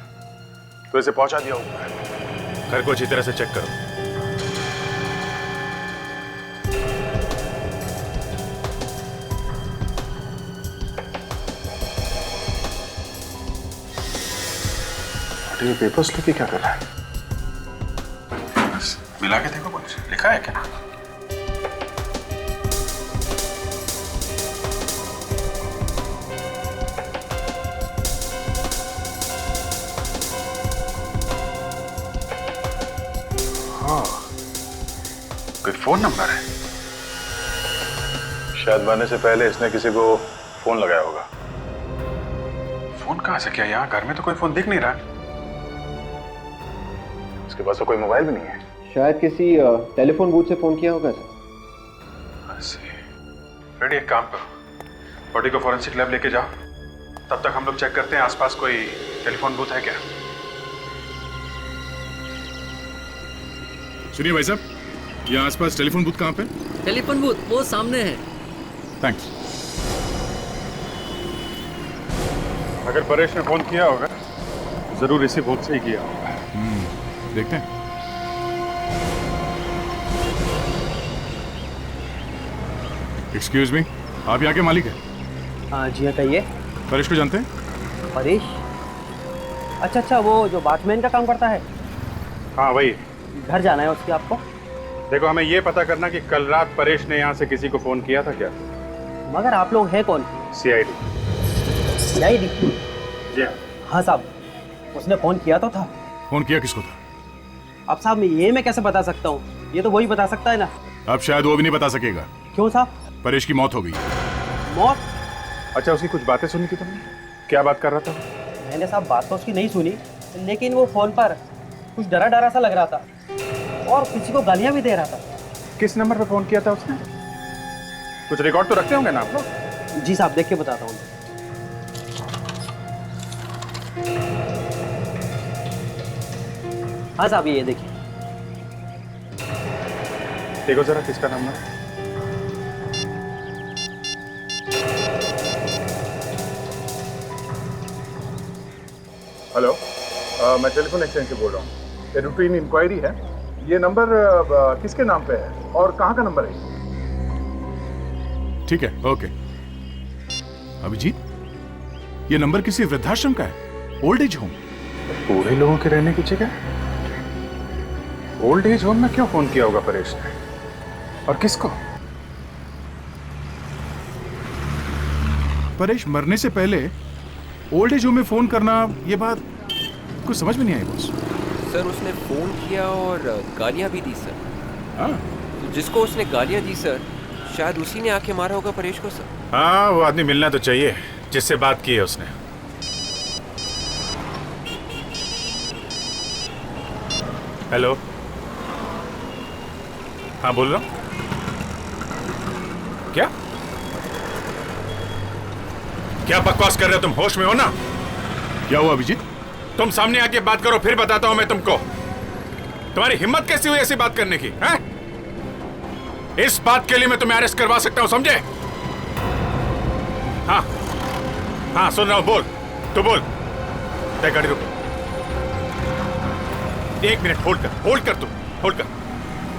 तो इसे पहुंचा दिया ऊपर। घर को अच्छी तरह से चेक करो। ये पेपर्स लेके क्या कर रहा है? बस मिला के देखो, कुछ लिखा है क्या? हाँ, कोई फोन नंबर है। शायद मरने से पहले इसने किसी को फोन लगाया होगा। फोन कहाँ से? क्या यहाँ घर में तो कोई फोन दिख नहीं रहा। उसके पास तो कोई मोबाइल भी नहीं है।
शायद किसी टेलीफोन बूथ से फोन किया होगा सर।
रेडी, एक काम करो, बॉडी को फॉरेंसिक लैब लेके जाओ, तब तक हम लोग चेक करते हैं आसपास कोई टेलीफोन बूथ है क्या।
सुनिए भाई साहब, ये आसपास टेलीफोन बूथ कहाँ पे?
टेलीफोन बूथ वो सामने है।
थैंक्स।
अगर परेश ने फोन किया होगा जरूर इसी बूथ से ही किया होगा।
देखते हैं। एक्सक्यूज मी, आप यहाँ के मालिक हैं?
हाँ जी हाँ, कहिए।
परेश को जानते हैं?
परेश? अच्छा, वो जो वॉचमैन का काम करता है।
हाँ वही।
घर जाना है उसके आपको?
देखो, हमें ये पता करना कि कल रात परेश ने यहाँ से किसी को फोन किया था क्या?
मगर आप लोग हैं कौन?
सीआईडी।
सीआईडी?
जी
हाँ साहब, उसने फोन किया तो था।
फोन किया किसको था?
अब साहब ये मैं कैसे बता सकता हूँ, ये तो वही बता सकता है ना।
अब शायद वो भी नहीं बता सकेगा।
क्यों साहब?
परेश की मौत हो गई।
मौत?
अच्छा, उसकी कुछ बातें सुनी थी तुमने? क्या बात कर रहा था?
मैंने साहब बात तो उसकी नहीं सुनी, लेकिन वो फोन पर कुछ डरा डरा सा लग रहा था और किसी को गालियां भी दे रहा था।
किस नंबर पे फोन किया था उसने? कुछ रिकॉर्ड तो रखते होंगे ना आप लोग?
जी साहब, देख के बताता हूँ। हाँ साहब, ये देखिए।
देखो जरा किसका नंबर है। हेलो, मैं टेलीफोन एक्सचेंज से बोल रहा हूँ। ये रूटीन इंक्वायरी है। ये नंबर किसके नाम पे है और कहाँ का नंबर है?
ठीक है, ओके। अभिजीत, ये नंबर किसी वृद्धाश्रम का है, ओल्ड एज होम।
बूढ़े लोगों के रहने की जगह ओल्ड एज होम में क्यों फोन किया होगा परेश ने, और किसको?
परेश मरने से पहले ओल्ड एज होम में फोन करना, ये बात कुछ समझ में नहीं आई बॉस।
सर उसने फोन किया और गालियां भी दी सर।
हाँ?
तो जिसको उसने गालियां दी सर, शायद उसी ने आके मारा होगा परेश को सर।
हाँ, वो आदमी मिलना तो चाहिए जिससे बात की है उसने। हेलो, हाँ बोल रहा हूँ। क्या क्या बकवास कर रहे हो तुम? होश में हो ना? क्या हुआ अभिजीत? तुम सामने आके बात करो, फिर बताता हूं मैं तुमको। तुम्हारी हिम्मत कैसी हुई ऐसी बात करने की? हैं? इस बात के लिए मैं तुम्हें अरेस्ट करवा सकता हूं, समझे? हाँ हाँ सुन रहा हूं, बोल। तू बोल। तय गाड़ी रुको, 1 मिनट होल्ड कर तू, होल्ड कर।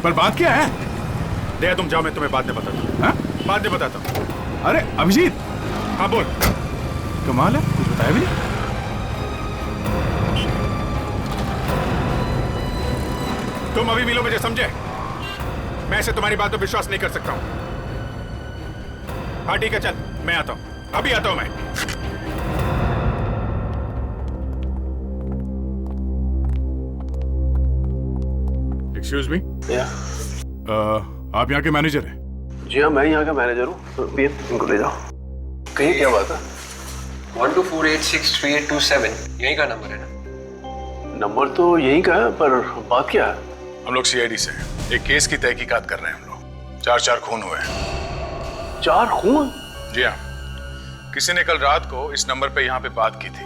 पर बात क्या है? दे तुम जाओ, मैं तुम्हें बाद में बताता हूँ। हाँ? बाद में बताता हूँ। अरे अभिजीत। हाँ बोल। कमाल है, कुछ बताया भी नहीं। तुम अभी मिलो मुझे, समझे? मैं ऐसे तुम्हारी बात पर विश्वास नहीं कर सकता हूं। हाँ ठीक है, चल मैं आता हूं, अभी आता हूं मैं। Excuse me. आप यहाँ के मैनेजर हैं?
जी हाँ, मैं यहाँ का मैनेजर हूँ। पीएम, इनको ले जाओ। कहीं क्या बात है?
12486327 यही का नंबर है ना?
नंबर तो यही का है, पर बात क्या है?
हम लोग सीआईडी से हैं। एक केस की तहकीकात कर रहे हैं हम लोग। 4 खून हुए हैं।
4 खून?
जी हाँ, किसी ने कल रात को इस नंबर पे यहाँ पे बात की थी।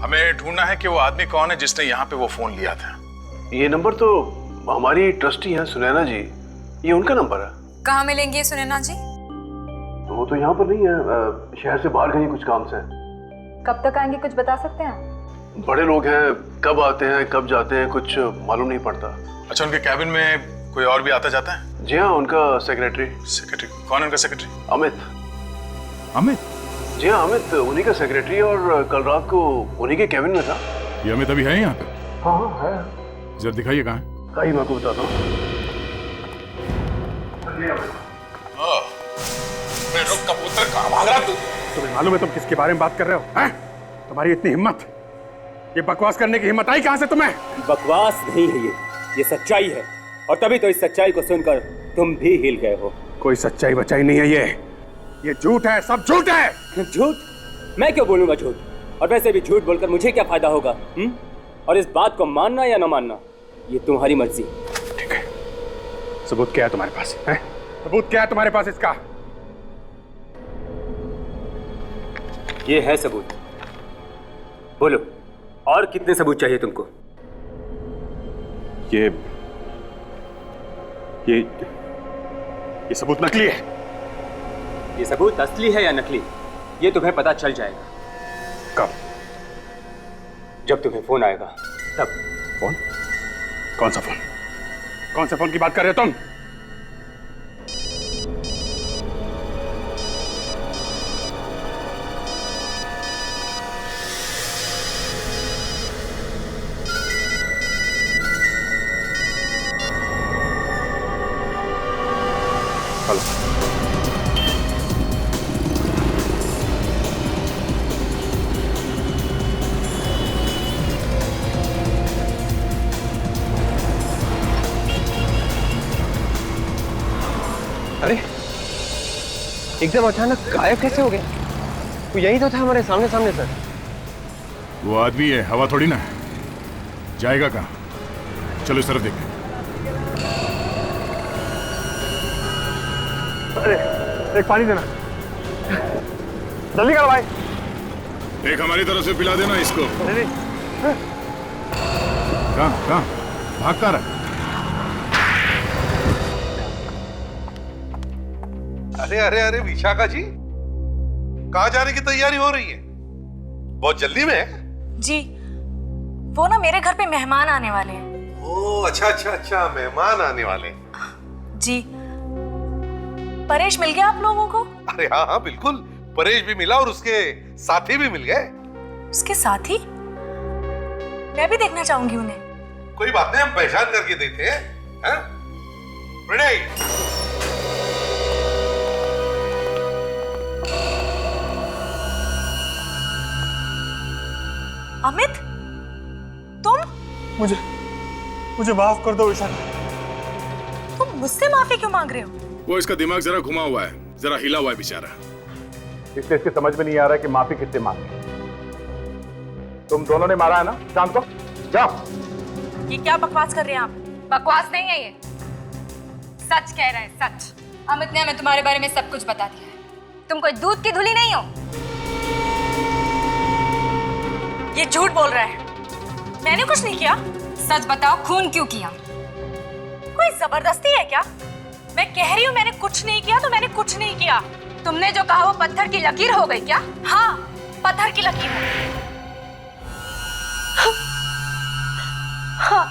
हमें ढूंढना है कि वो आदमी कौन है जिसने यहाँ पे वो फोन लिया था।
ये नंबर तो हमारी ट्रस्टी है सुनैना जी, ये उनका नंबर है।
कहाँ मिलेंगे ये सुनैना जी?
वो तो यहाँ पर नहीं है, शहर से बाहर गई कुछ काम से।
कब तक आएंगे, कुछ बता सकते हैं?
बड़े लोग हैं, कब आते हैं कब जाते हैं कुछ मालूम नहीं पड़ता।
अच्छा, उनके कैबिन में कोई और भी आता जाता है?
जी हाँ, उनका सेक्रेटरी।
सेक्रेटरी कौन है उनका सेक्रेटरी?
अमित।
अमित?
जी हाँ, अमित उन्हीं का सेक्रेटरी, और कल रात को उन्हीं के कैबिन में था।
ये अमित अभी है यहाँ पे?
हाँ हाँ है।
जरा दिखाइए कहाँ है।
कहीं मैं आपको बताता हूँ।
कबूतर कहाँ भाग रहा तू? तुम्हें मालूम है तुम किसके बारे में बात कर रहे हो? हैं? तुम्हारी इतनी हिम्मत, ये बकवास करने की हिम्मत आई कहाँ से तुम्हें?
बकवास नहीं है ये सच्चाई है, और तभी तो इस सच्चाई को सुनकर तुम भी हिल गए हो।
कोई सच्चाई बचाई नहीं है, ये झूठ है, सब झूठ है।
झूठ? मैं क्यों बोलूंगा झूठ? और वैसे भी झूठ बोलकर मुझे क्या फायदा होगा? और इस बात को मानना या न मानना ये तुम्हारी मर्जी।
ठीक है, सबूत क्या है तुम्हारे पास? है? सबूत क्या है तुम्हारे पास इसका?
ये है सबूत। बोलो, और कितने सबूत चाहिए तुमको?
ये सबूत नकली है।
ये सबूत असली है या नकली, ये तुम्हें पता चल जाएगा।
कब?
जब तुम्हें फोन आएगा तब।
फोन? कौन सा फोन? कौन से फोन की बात कर रहे हो तुम?
अरे एकदम अचानक गायब कैसे हो गए? वो यही तो था हमारे सामने सामने सर।
वो आदमी है, हवा थोड़ी ना है। जाएगा कहाँ? चलो इस तरफ देखें।
अरे एक पानी देना, जल्दी करो भाई।
एक हमारी तरफ से पिला देना इसको। कहाँ भाग कर रहा?
अरे अरे अरे विशाखा जी, कहाँ जाने की तैयारी हो रही है? बहुत जल्दी में है?
जी, वो ना मेरे घर पे मेहमान आने वाले हैं।
ओह अच्छा अच्छा अच्छा, मेहमान आने वाले।
जी, परेश मिल गया आप लोगों को?
अरे हाँ हाँ बिल्कुल, परेश भी मिला और उसके साथी भी मिल गए।
उसके साथी? मैं भी देखना चाहूंगी उन्हें।
कोई बात नहीं, हम पहचान करके देते हैं। प्रणय,
अमित, तुम?
मुझे माफ कर दो विशाखा।
तुम मुझसे माफी क्यों मांग रहे हो?
वो इसका दिमाग जरा घुमा हुआ है, जरा हिला हुआ है बेचारा,
इसलिए इसके समझ में नहीं आ रहा कि माफी किससे मांगे। तुम दोनों ने मारा है ना शाम को? जाओ
ये क्या बकवास कर रहे हैं आप?
बकवास नहीं है ये, सच कह रहा है, सच। अमित ने हमें तुम्हारे बारे में सब कुछ बता दिया है। तुम कोई दूध की धुली नहीं हो।
ये झूठ बोल रहा है। मैंने कुछ नहीं किया।
सच बताओ, खून क्यों किया?
कोई जबरदस्ती है क्या? मैं कह रही हूँ मैंने कुछ नहीं किया तो मैंने कुछ नहीं किया।
तुमने जो कहा वो पत्थर की लकीर हो गई क्या?
हाँ, पत्थर की लकीर है। हाँ,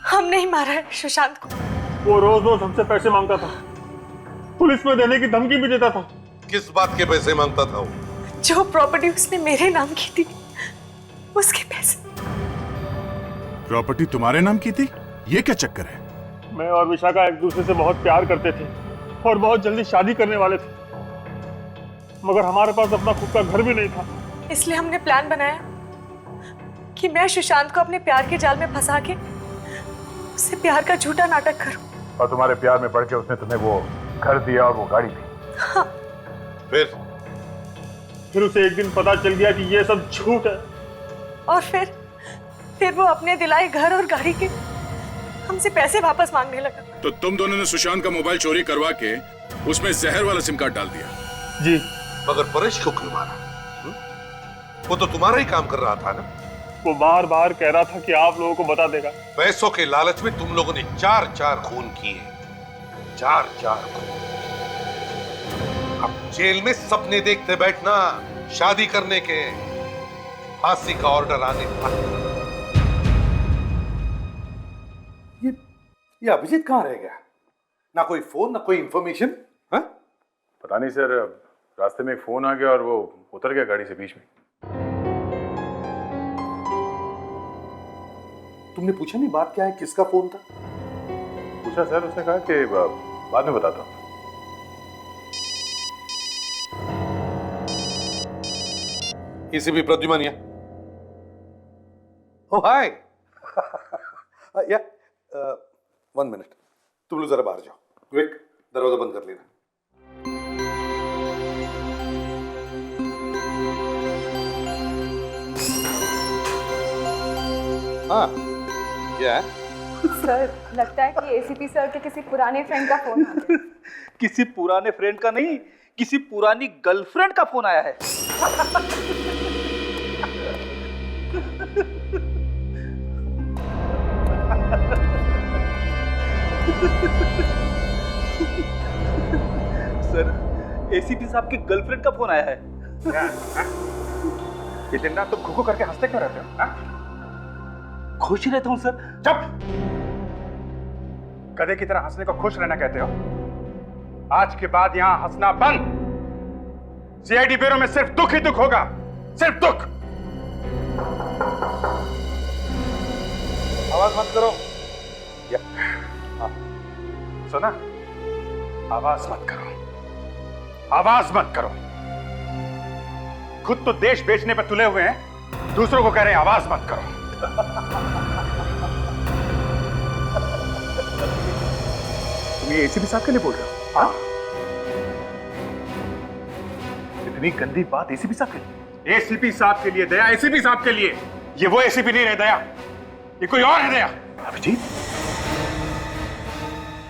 हम नहीं मारा है सुशांत को।
वो रोज रोज हमसे पैसे मांगता था, पुलिस में देने की धमकी भी देता था।
किस बात के पैसे मांगता था वो?
जो प्रॉपर्टी उसने मेरे नाम की थी, उसके पैसे।
प्रॉपर्टी तुम्हारे नाम की थी? ये क्या चक्कर है?
मैं और विशाखा एक दूसरे से बहुत प्यार करते थे और बहुत जल्दी शादी करने वाले थे, मगर हमारे पास अपना खुद का घर भी नहीं था।
इसलिए हमने प्लान बनाया कि मैं सुशांत को अपने प्यार के जाल में फंसा के उससे प्यार का झूठा नाटक करूं।
और तुम्हारे प्यार में पड़ के उसने तुम्हें वो घर दिया और वो गाड़ी दी।
हाँ।
फिर उसे एक दिन पता चल गया कि ये सब झूठ है।
और फिर वो अपने दिलाए घर और गाड़ी के हमसे पैसे वापस मांगने लगा।
तो तुम दोनों ने सुशांत का मोबाइल चोरी करवा के उसमें जहर वाला सिम कार्ड डाल दिया?
जी।
मगर परेश को क्यों मारा? वो तो तुम्हारा ही काम कर रहा था ना।
वो बार बार कह रहा था कि आप लोगों को बता देगा।
पैसों के लालच में तुम लोगों ने 4 खून किए, 4 खून। अब जेल में सपने देखते बैठना शादी करने के, फांसी का ऑर्डर आने तक। ये अभिजीत कहाँ रह गया? ना कोई फोन ना कोई इंफॉर्मेशन। हाँ?
पता नहीं सर, रास्ते में एक फोन आ गया और वो उतर गया गाड़ी से बीच में।
तुमने पूछा नहीं बात क्या है, किसका फोन था?
पूछा सर, उसने कहा कि बाद में बताता हूँ।
एसीपी प्रद्युमन या? ओ हाय। या 1 मिनट, तुम लोग जरा बाहर जाओ। क्विक, दरवाजा बंद कर लेना। हाँ, क्या है?
सर, लगता है कि एसीपी सर के किसी पुराने फ्रेंड का फोन आ गया।
किसी पुराने फ्रेंड का नहीं, किसी पुरानी गर्लफ्रेंड का फोन आया है। सर, एसीपी साहब की गर्लफ्रेंड का फोन आया है।
ये दिन रात तुम घुघु करके हंसते क्यों रहते हो?
खुश ही रहता हूं सर।
चुप! गधे की तरह हंसने को खुश रहना कहते हो? आज के बाद यहां हंसना बंद। सीआईडी ब्यूरो में सिर्फ दुख ही दुख होगा, सिर्फ दुख।
आवाज मत करो।
सुना? आवाज मत करो, आवाज मत करो। खुद तो देश बेचने पर तुले हुए हैं, दूसरों को कह रहे हैं आवाज मत करो। तुम ये एसीपी साहब के लिए बोल रहे हो? हाँ? इतनी गंदी बात एसीपी साहब के लिए? एसीपी साहब के लिए दया, एसीपी साहब के लिए। ये वो एसीपी नहीं रहे दया, ये कोई और है दया। अभिजीत,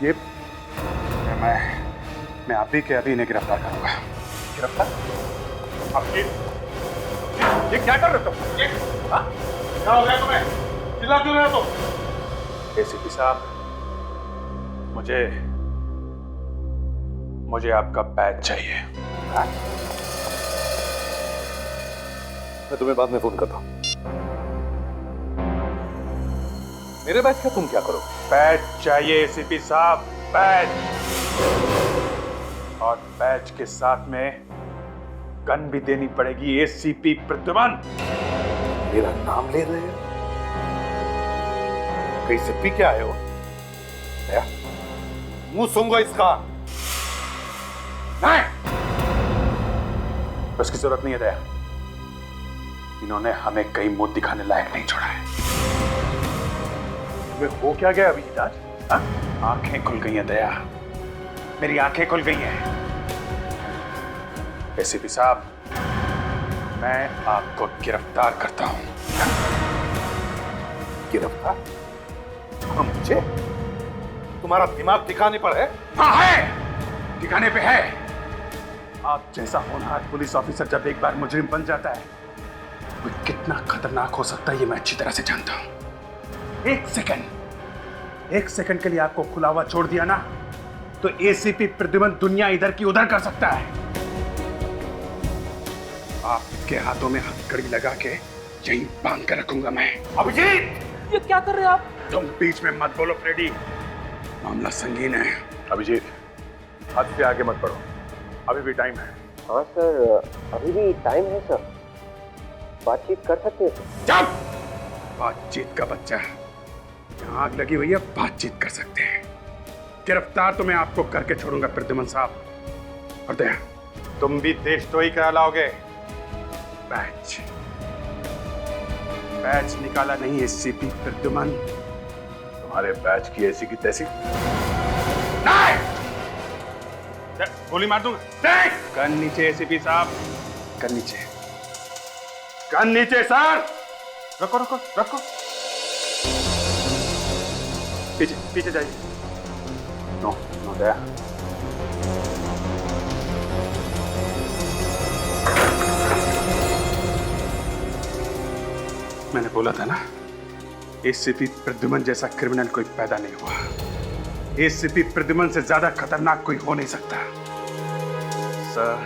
ये मैं अभी के अभी इन्हें गिरफ्तार करूंगा। गिरफ्तार? अभिजीत, ये क्या कर रहे हो? क्या हो गया तुम्हें? चिल्ला क्यों रहे हो तुम? एसीपी साहब, मुझे आपका बैच चाहिए।
मैं तुम्हें बाद में फोन करता हूं। मेरे बैच का तुम क्या करो?
बैच चाहिए एसीपी साहब, बैच। और बैच के साथ में गन भी देनी पड़ेगी। एसीपी प्रद्युमन।
मेरा नाम ले रहे हो? कहीं से पी के आए हो? मुंह सूंघो इसका।
नहीं, उसकी जरूरत नहीं है दया। इन्होंने हमें कहीं मुंह दिखाने लायक नहीं छोड़ा है। तुम्हें हो क्या गया अभिजीत आज? आंखें खुल गई हैं दया, मेरी आंखें खुल गई हैं। एसीपी साहब, मैं आपको गिरफ्तार करता हूं।
गिरफ्तार? हाँ, मुझे? तुम्हारा दिमाग ठिकाने पर है?
हाँ है, ठिकाने पे है। आप जैसा होनहार पुलिस ऑफिसर जब एक बार मुजरिम बन जाता है, वो कितना खतरनाक हो सकता है ये मैं अच्छी तरह से जानता हूं। एक सेकंड के लिए आपको खुला हुआ छोड़ दिया ना, तो एसीपी प्रद्युमन दुनिया इधर की उधर कर सकता है। आपके हाथों में हथकड़ी लगा के यहीं बांध कर रखूंगा मैं।
अभिजीत,
ये क्या कर रहे हैं आप?
तुम बीच में मत बोलो फ्रेडी, मामला संगीन है।
अभिजीत, हद से आगे मत बढ़ो, अभी भी टाइम है।
हाँ सर, अभी भी टाइम है सर, बातचीत कर सकते हैं सर।
चुप! बातचीत का बच्चा, यहाँ आग लगी हुई है, बातचीत कर सकते हैं। गिरफ्तार तो मैं आपको करके छोड़ूंगा प्रद्युमन साहब। और दया, तुम भी देशद्रोही करा लाओगे। बैच निकाला नहीं एसीपी प्रद्युमन।
तुम्हारे बैच की ऐसी की तैसी।
गोली मार दूंगा। गन नीचे एसीपी साहब, गन नीचे, गन नीचे सर। रखो रखो रखो, पीछे पीछे जाइए। नो नो दया, मैंने बोला था ना, एसीपी प्रद्युमन जैसा क्रिमिनल कोई पैदा नहीं हुआ। एसीपी प्रद्युमन से ज्यादा खतरनाक कोई हो नहीं सकता। Sir,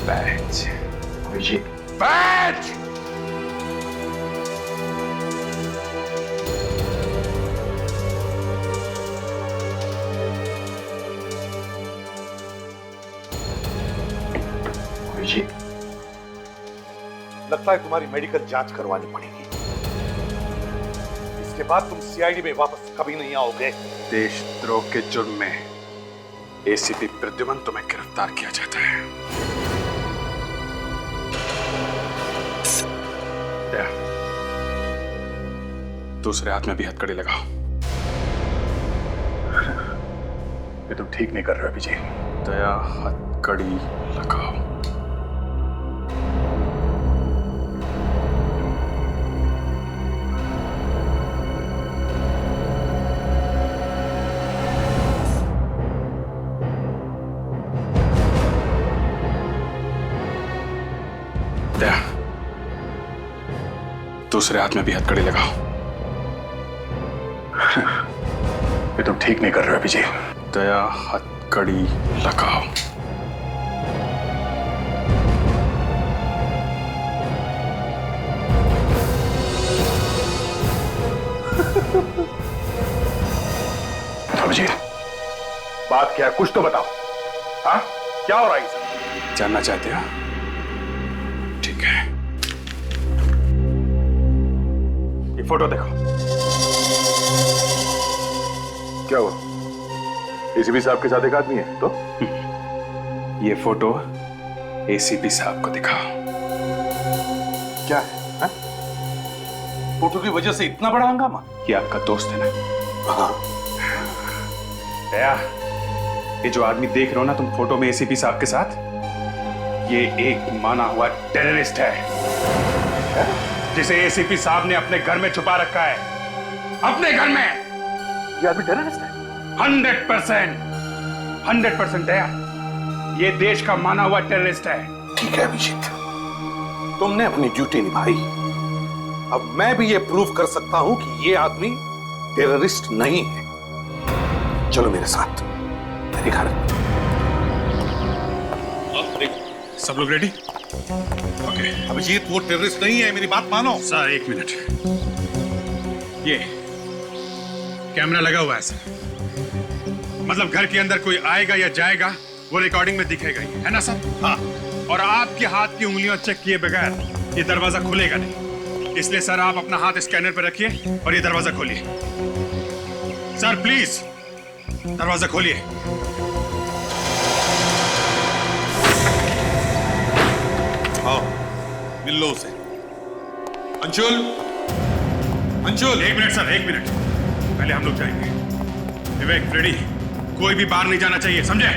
batch, batch.
लगता है तुम्हारी मेडिकल जांच करवानी पड़ेगी। इसके बाद तुम सीआईडी में वापस कभी नहीं आओगे।
देशद्रोह के जुर्म में एसीपी प्रद्युमन तुम्हें गिरफ्तार किया जाता है। दूसरे हाथ में भी हथकड़ी लगाओ।
ये तुम ठीक नहीं कर रहे अभिजीत।
दया, हथकड़ी लगाओ। दया, दूसरे हाथ में भी हथकड़ी लगाओ।
ये तुम ठीक नहीं कर रहे अभिजीत।
दया, हथकड़ी लगाओ।
अभिजीत, बात क्या है, कुछ तो बताओ। हाँ, क्या हो रहा है सर?
जानना चाहते हो? ठीक है, ये फोटो देखो।
क्या हुआ? एसीपी साहब के साथ एक आदमी है तो?
ये फोटो एसीपी साहब को दिखाओ।
क्या है, हा? फोटो की वजह से इतना बड़ा हंगामा?
ये आपका दोस्त है ना?
हाँ।
दया, ये जो आदमी देख रहे हो ना तुम फोटो में एसीपी साहब के साथ, ये एक माना हुआ टेररिस्ट है, जिसे एसीपी साहब ने अपने घर में छुपा रखा है। अपने घर में।
ये आदमी टेररिस्ट है?
100% दया, ये देश का माना हुआ टेररिस्ट है।
ठीक है अभिजीत, तुमने अपनी ड्यूटी निभाई। अब मैं भी ये प्रूव कर सकता हूं कि ये आदमी टेररिस्ट नहीं है। चलो मेरे साथ मेरे घर।
सब लोग रेडी? ओके।
अभिजीत, वो टेररिस्ट नहीं है, मेरी बात मानो।
सर एक मिनट, ये कैमरा लगा हुआ है सर, मतलब घर के अंदर कोई आएगा या जाएगा वो रिकॉर्डिंग में दिखेगा ही, है ना सर? हाँ। और आपके हाथ की उंगलियां चेक किए बगैर ये दरवाजा खुलेगा नहीं, इसलिए सर आप अपना हाथ स्कैनर पर रखिए और ये दरवाजा खोलिए। सर प्लीज दरवाजा खोलिए।
आओ, मिल लो उसे। अंशुल, अंशुल।
एक मिनट सर, एक मिनट, पहले हम लोग जाएंगे। विवेक, फ्रेडी, कोई भी बाहर नहीं जाना चाहिए, समझे?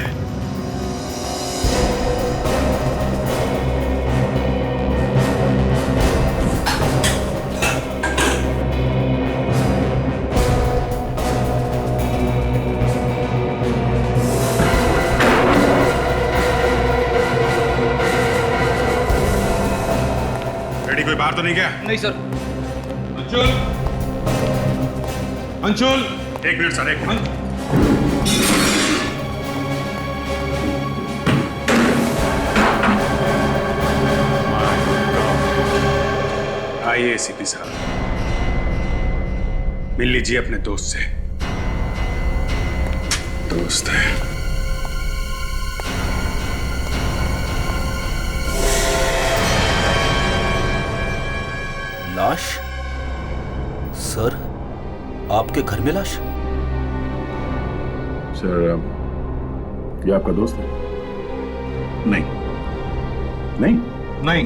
तो नहीं गया?
नहीं सर।
अंशुल, अंशुल, एक मिनट सर, एक मिनट। आइए एसीपी साहब, मिल लीजिए अपने दोस्त से। दोस्त है।
लाश? सर, आपके घर में लाश?
सर, ये आपका दोस्त है?
नहीं
नहीं
नहीं,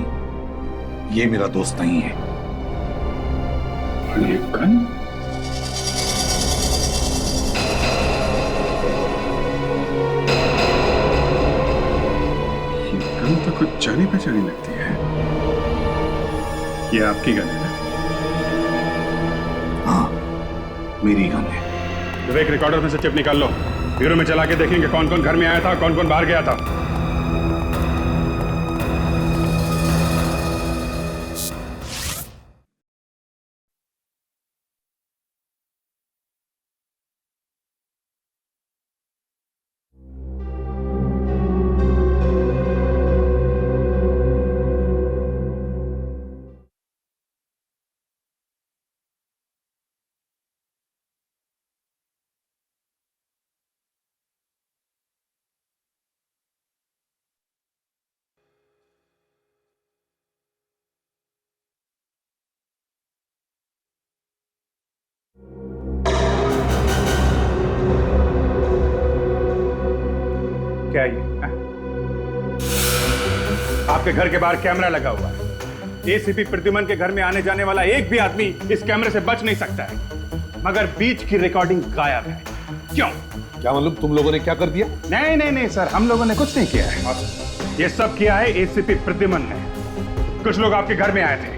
ये मेरा दोस्त नहीं है।
ये गन? ये गन तो कुछ जानी पहचानी लगती है। ये आपकी गन है ना?
हाँ, मेरी गन है।
जब एक रिकॉर्डर में से चिप निकाल लो, ब्यूरो में चला के देखेंगे कौन कौन घर में आया था, कौन कौन बाहर गया था। क्या ये? आपके घर के बाहर कैमरा लगा हुआ है। एसीपी प्रद्युमन के घर में आने जाने वाला एक भी आदमी इस कैमरे से बच नहीं सकता है, मगर बीच की रिकॉर्डिंग गायब है। क्यों?
क्या मालूम तुम लोगों ने क्या कर दिया?
नहीं नहीं नहीं सर, हम लोगों ने कुछ नहीं किया है। ये सब किया है एसीपी प्रद्युमन ने। कुछ लोग आपके घर में आए थे,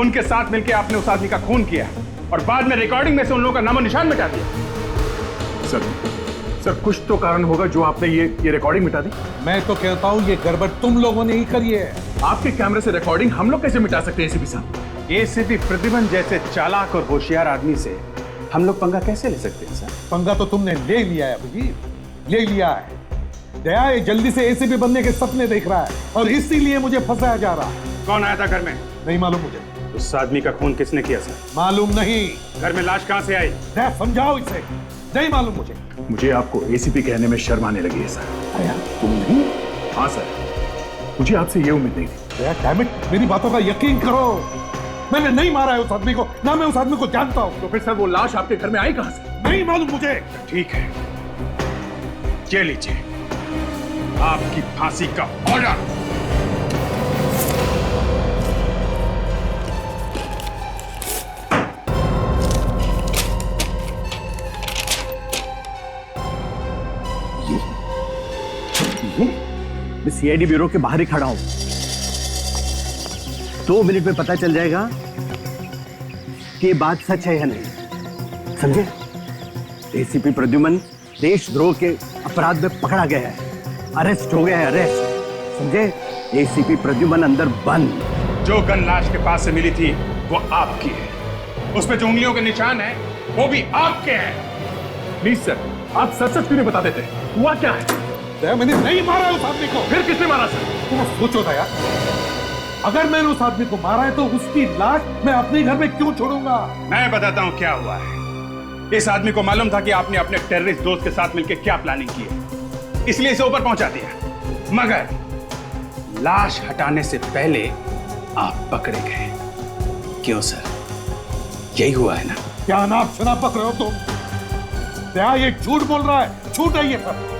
उनके साथ मिलकर आपने उस आदमी का खून किया और बाद में रिकॉर्डिंग में से उन लोगों का नामो निशान मिटा दिया।
सर, कुछ तो कारण होगा जो आपने ये रिकॉर्डिंग मिटा दी।
मैं तो कहता हूँ ये गड़बड़ तुम लोगों ने ही करी है।
आपके कैमरे से रिकॉर्डिंग हम लोग कैसे मिटा सकते हैं एसीपी साहब?
एसीपी प्रद्युमन जैसे चालाक और होशियार आदमी से हम लोग पंगा कैसे ले सकते हैं सर?
पंगा तो तुमने ले लिया है अभिजीत, ले लिया है। दया ये जल्दी से एसीपी बनने के सपने देख रहा है और इसीलिए मुझे फंसाया जा रहा है।
कौन आया था घर में?
नहीं मालूम मुझे।
उस आदमी का खून किसने किया सर?
मालूम नहीं।
घर में लाश कहां से आई?
दया समझाओ इसे, नहीं मालूम मुझे।
मुझे आपको एसीपी कहने में शर्म आने लगी है सर।
दया तुम नहीं?
हाँ सर, मुझे आपसे ये उम्मीद नहीं थी।
दया डैम इट, मेरी बातों का यकीन करो। मैंने नहीं मारा है उस आदमी को, ना मैं उस आदमी को जानता हूँ।
तो फिर सर वो लाश आपके घर में आई कहां से?
नहीं मालूम मुझे।
ठीक है, ये लीजिए आपकी फांसी का ऑर्डर।
मैं सीआईडी ब्यूरो के बाहर ही खड़ा हूं। 2 मिनट में पता चल जाएगा कि ये बात सच है या नहीं। समझे? एसीपी प्रद्युमन देशद्रोह के अपराध में पकड़ा गया है, अरेस्ट हो गया है, अरेस्ट। समझे? एसीपी प्रद्युमन अंदर बंद।
जो गन लाश के पास से मिली थी वो आपकी है, उसमें जो उंगलियों के निशान है वो भी आपके हैं।
प्लीज सर, आप सच सच क्यों नहीं बता देते? हुआ क्या है?
दया मैंने नहीं मारा उस आदमी को।
फिर किसने मारा सर?
तुम सोचो दया, अगर मैंने उस आदमी को मारा है तो उसकी लाश मैं अपने घर में क्यों छोड़ूंगा?
मैं बताता हूं क्या हुआ है। इस आदमी को मालूम था कि आपने अपने टेररिस्ट दोस्त के साथ मिलकर क्या प्लानिंग की है, इसलिए इसे ऊपर पहुंचा दिया। मगर लाश हटाने से पहले आप पकड़े गए। क्यों सर, यही हुआ है ना?
क्या नाप शनाप पकड़ रहे हो तुम? दया ये झूठ बोल रहा है, झूठ है ये सब।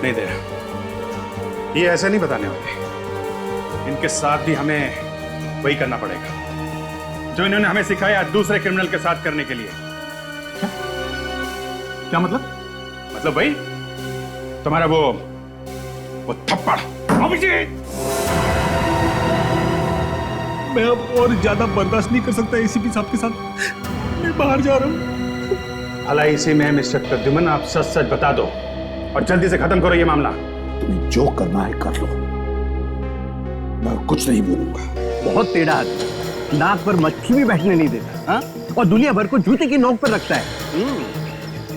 नहीं दे रहा, ये ऐसे नहीं बताने वाले। इनके साथ भी हमें वही करना पड़ेगा जो इन्होंने हमें सिखाया दूसरे क्रिमिनल के साथ करने के लिए।
क्या मतलब?
मतलब वही तुम्हारा वो थप्पड़।
अभिजीत,
मैं अब और ज्यादा बर्दाश्त नहीं कर सकता एसीपी साहब के साथ। मैं बाहर जा रहा हूं।
भला इसी में मिस्टर प्रद्युमन आप सच सच बता दो और जल्दी से खत्म करो ये मामला।
तुम्हें जो करना है कर लो,
मैं कुछ नहीं बोलूंगा। बहुत टेढ़ा आदमी, नाक पर मक्खी भी बैठने नहीं देता, हाँ? और दुनिया भर को जूते की नोक पर रखता है।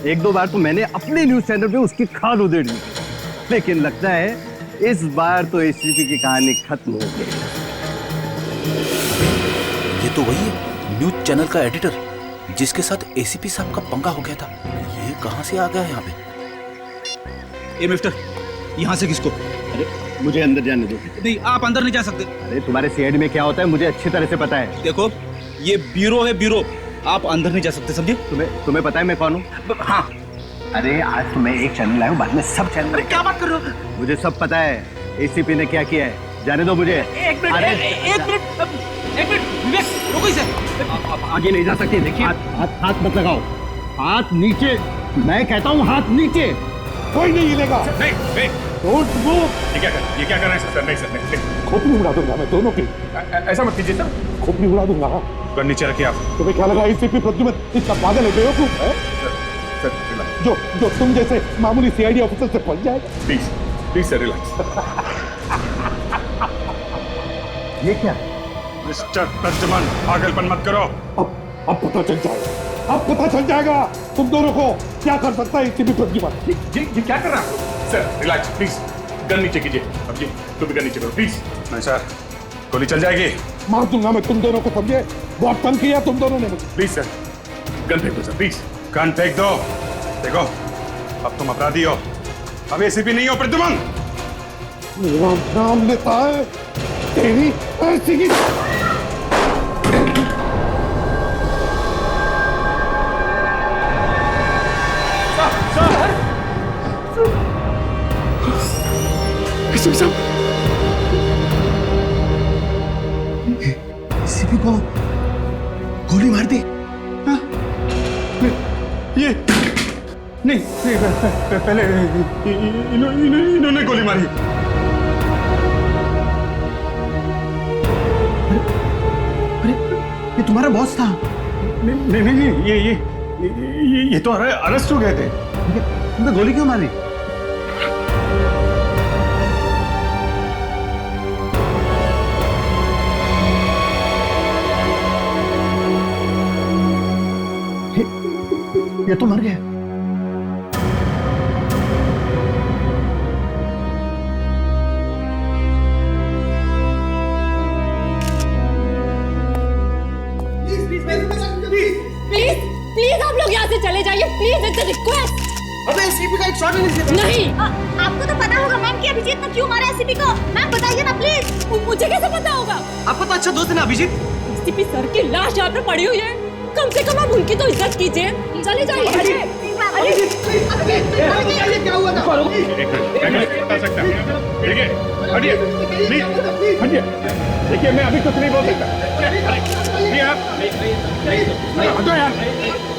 एक दो बार तो मैंने अपने न्यूज चैनल पे उसकी खाल उधेड़ दी, लेकिन लगता है इस बार तो एसीपी की कहानी खत्म हो गई।
ये तो वही है न्यूज चैनल का एडिटर जिसके साथ एसीपी साहब का पंगा हो गया था। ये कहां से आ गया यहाँ पे? ए मिस्टर, यहाँ से किसको?
अरे मुझे अंदर जाने दो।
नहीं, आप अंदर नहीं जा सकते।
अरे तुम्हारे सीआईडी में क्या होता है मुझे अच्छी तरह से पता है।
देखो, ये ब्यूरो है, ब्यूरो। आप अंदर नहीं जा सकते, समझे?
तुम्हें पता है मैं कौन हूँ?
हाँ।
अरे आज तो मैं एक चैनल लाया हूँ, बाद में सब चैनल।
अरे क्या बात कर रहे हो?
मुझे सब पता है एसीपी ने क्या किया है। जाने दो मुझे।
एक मिनट विवेक, रुको इसे।
आप आगे नहीं जा सकते। देखिए हाथ मत लगाओ, हाथ नीचे। मैं कहता हूँ हाथ नीचे।
कोई नहीं हिलेगा।
नहीं,
डोंट मूव।
ये क्या कर रहे हैं सर? नहीं सर, नहीं।
खोपड़ी उड़ा दूंगा मैं दोनों की।
ऐसा मत कीजिए सर।
खोपड़ी उड़ा दूंगा।
गन नीचे रखिए आप।
तुम्हें क्या लगा एसीपी प्रद्युमन इतना पागल है, बेवकूफ है?
सर
जो तुम जैसे मामूली सीआईडी ऑफिसर से पहुंच जाएगा।
Please sir, relax.
ये क्या?
मिस्टर प्रद्युमन, पागलपन मत करो।
अब पता चल जाएगा। अब पता चल जाएगा तुम दोनों को क्या कर सकता है एसीपी प्रद्युमन।
ये क्या कर रहा है सर? Relax please. गन नीचे कीजिए। अब जी तुम भी गन नीचे करो प्लीज। नहीं सर, गोली चल जाएगी।
मार दूंगा मैं तुम दोनों को, समझे? बहुत तंग किया तुम दोनों ने मुझे।
प्लीज सर, गन फेंक दो सर, प्लीज। गन फेंक दो। देखो, अब तुम अपराधी हो, अब एसीपी नहीं हो प्रद्युमन।
मेरा नाम लेता है तेरी ऐसी की।
एसीपी को गोली मार दी।
हाँ? ये नहीं, पहले इन्होंने गोली मारी।
ये तुम्हारा बॉस था?
नहीं, ये तो अरेस्ट हो गए थे।
तुमने गोली क्यों मारी? ये तो मर गया।
प्लीज आप लोग यहाँ से चले जाइए, प्लीज, इट्स अ रिक्वेस्ट।
अबे एसीपी का एक शॉट
नहीं।
आपको तो पता होगा मैम कि अभिजीत ने क्यों मारा एसीपी को। मैम बताइए ना प्लीज।
मुझे कैसे पता होगा?
आपका तो अच्छा दोस्त है ना अभिजीत।
एसीपी सर की लाश यहाँ पे पड़ी हुई है, कम से कम आप उनकी तो इज्जत कीजिए। चले जाइए।
क्या हुआ था?
बता सकता हूँ। देखिए, हटिए, प्लीज, हटिए। देखिए, मैं अभी कुछ नहीं बोल सकता। नहीं आप, हटो यार,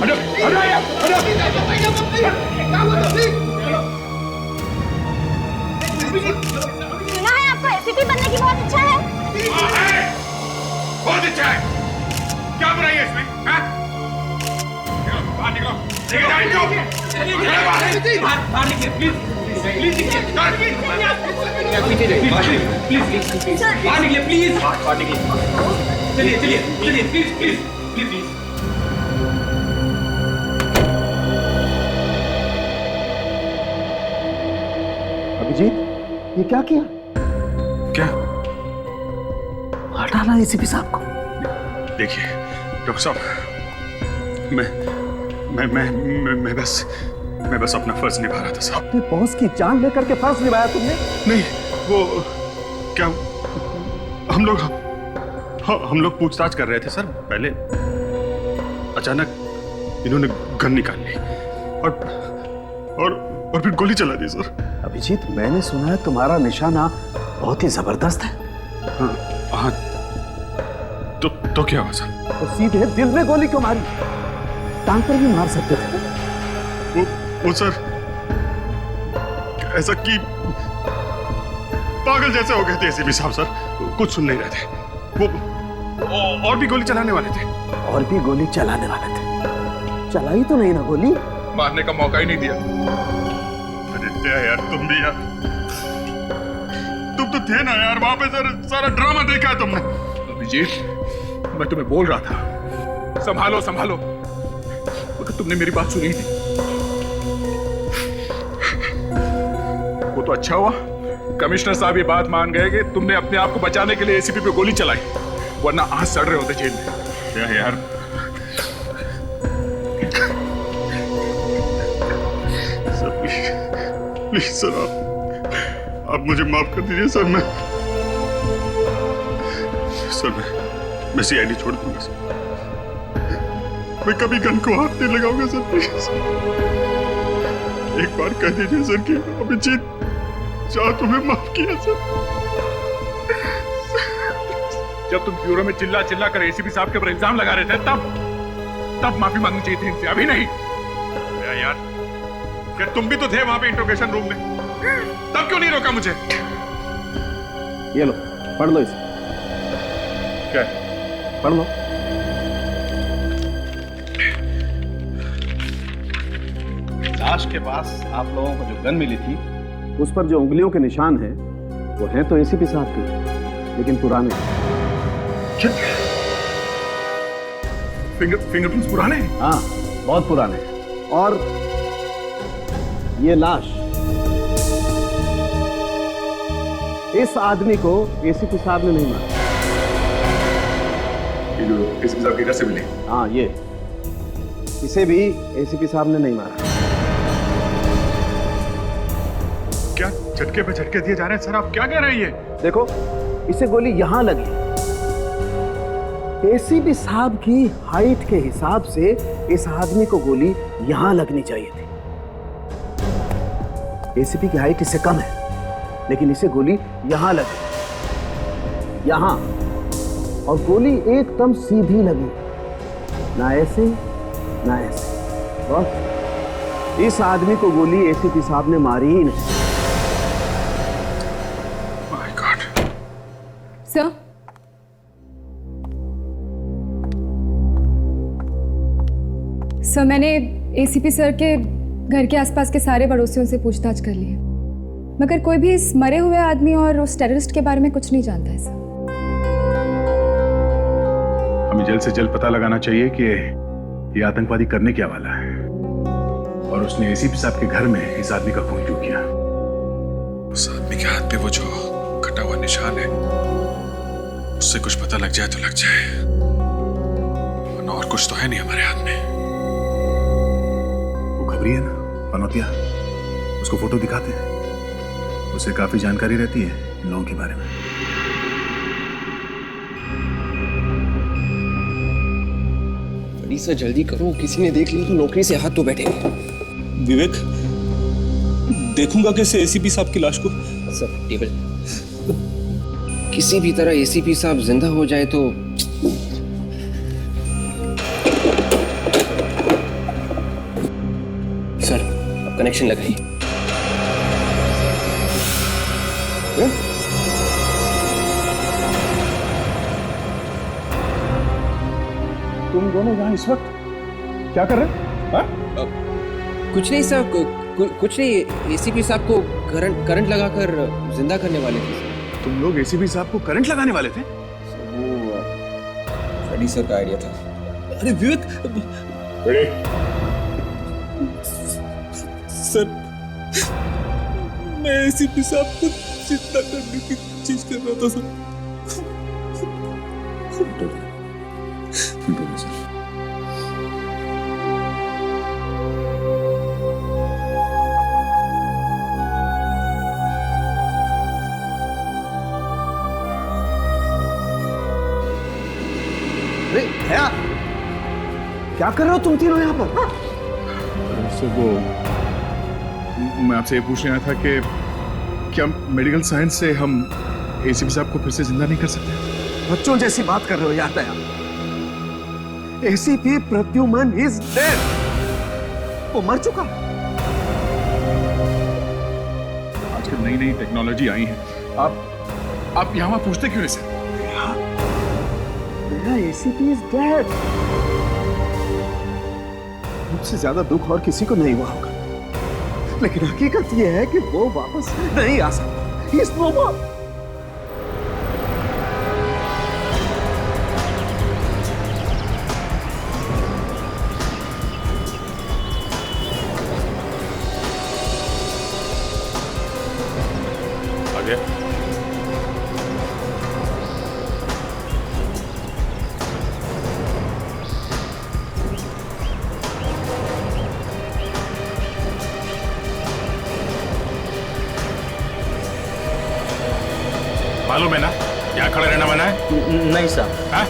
हटो यार, हटो।
सुना है आपको एसीपी बनने की बहुत इच्छा है?
बहुत इच्छा है। क्या बुराई है इसमें? हाँ? बाहर निकलो। बाहर निकलिए, प्लीज।
अभिजीत, ये क्या किया?
क्या?
हटाना एसीपी साहब को।
देखिए डॉक्टर साहब, मैं बस अपना फर्ज निभा रहा था साहब।
अपने बॉस की जान लेकर के फर्ज निभाया तुमने?
नहीं, वो क्या, हम लोग पूछताछ कर रहे थे सर। पहले अचानक इन्होंने गन निकाल ली और फिर गोली चला दी सर।
अभिजीत, मैंने सुना है तुम्हारा निशाना बहुत ही जबरदस्त है।
हाँ, तो क्या हुआ सर?
तो सीधे दिल में गोली क्यों मारी? टांग पर भी मार सकते थे।
वो सर ऐसा कि पागल जैसे हो गए थे एसीपी साहब सर, कुछ सुन नहीं रहे थे। वो और भी गोली चलाने वाले थे।
और भी गोली चलाने वाले थे? चलाई तो नहीं ना गोली?
मारने का मौका ही नहीं दिया। अरे यार, तुम भी यार, तुम तो थे ना यार वहां पे, सारा ड्रामा देखा है तुमने। अभिजीत, मैं तुम्हें बोल रहा था संभालो संभालो, मगर तुमने मेरी बात सुनी थी। वो तो अच्छा हुआ कमिश्नर साहब ये बात मान गए कि तुमने अपने आप को बचाने के लिए एसीपी पे गोली चलाई, वरना आज सड़ रहे होते जेल में। क्या यार, सर प्लीज सर, आप मुझे माफ कर दीजिए सर। मैं सीआईडी छोड़ दूंगा सर, मैं कभी गन को हाथ नहीं लगाऊंगा सर, प्लीज। एक बार कह दीजिए सर कि अभिजीत चाह तुम्हें माफ किया सर। जब तुम ब्यूरो में चिल्ला चिल्ला कर एसीपी साहब के ऊपर इल्जाम लगा रहे थे तब माफी मांगनी चाहिए थी इनसे, अभी नहीं। यार क्या तुम भी तो थे वहां पे इंट्रोगेशन रूम में, तब क्यों नहीं रोका मुझे?
ये लो पढ़ लो इसे।
क्या
पढ़ लो।
लाश के पास आप लोगों को जो गन मिली थी
उस पर जो उंगलियों के निशान हैं वो हैं तो एसीपी साहब के, लेकिन पुराने।
फिंगरप्रिंट्स पुराने?
हाँ बहुत पुराने। और ये लाश इस आदमी को एसीपी साहब ने नहीं मारा।
एसीपी साहब की घर से मिली?
हाँ ये, इसे भी एसीपी साहब ने नहीं मारा।
क्या झटके पे झटके दिए जा रहे हैं सर, आप क्या कह रहे हैं ये?
देखो इसे गोली यहां लगी, एसीपी साहब की हाइट के हिसाब से इस आदमी को गोली यहां लगनी चाहिए थी। एसीपी की हाइट इससे कम है, लेकिन इसे गोली यहां लगी, यहां, और गोली एकदम सीधी लगी, ना ऐसे ना ऐसे। बस इस आदमी को गोली एसीपी साहब ने मारी ही नहीं।
सर, सर मैंने एसीपी सर के घर के आसपास के सारे पड़ोसियों से पूछताछ कर ली है, मगर कोई भी इस मरे हुए आदमी और उस टेररिस्ट के बारे में कुछ नहीं जानता है सर।
हमें जल्द से जल्द पता लगाना चाहिए कि ये आतंकवादी करने क्या वाला है, और उसने एसीपी साहब के घर में इस आदमी का खून क्यों किया। उस आदमी के हाथ पे वो जो कटा हुआ निशान है, उससे कुछ पता लग जाए तो लग जाए, वरना और कुछ तो है नहीं हमारे हाथ में। वो खबरी है ना पनौतिया, उसको फोटो दिखाते हैं, उसे काफी जानकारी रहती है इन लोगों के बारे में।
बड़ी सर जल्दी करो, किसी ने देख लिया तो नौकरी से हाथ तो बैठेंगे।
विवेक, देखूंगा कैसे एसीपी साहब की लाश को?
सर टेबल, किसी भी तरह एसीपी साहब जिंदा हो जाए तो सर अब कनेक्शन लगाइए।
तुम दोनों यहाँ इस वक्त क्या कर रहे हो?
कुछ नहीं सर, कुछ नहीं, एसीपी साहब को करंट लगाकर जिंदा करने वाले थे।
तुम लोग एसीपी साहब को करंट लगाने वाले थे?
वो फ्रेडी सर का आइडिया था।
अरे विवेक, सर मैं एसीपी साहब को जिंदा करने की चीज कर रहा था सर।
क्या कर रहे हो तुम तीनों यहाँ पर?
सर वो मैं आपसे ये पूछने आया था कि क्या मेडिकल साइंस से हम एसीपी साहब को फिर से जिंदा नहीं कर सकते?
बच्चों जैसी बात कर रहे हो यार दया। एसीपी प्रद्युमन इज डेड, वो मर चुका।
आजकल नई नई टेक्नोलॉजी आई है, आप यहाँ पूछते क्यों इसे?
ACP is dead. मुझसे ज्यादा दुख और किसी को नहीं हुआ होगा, लेकिन हकीकत यह है कि वो वापस नहीं आ सकता। He is no more.
मालूम है ना यहाँ खड़े रहना मना है?
नहीं साहब।
हाँ?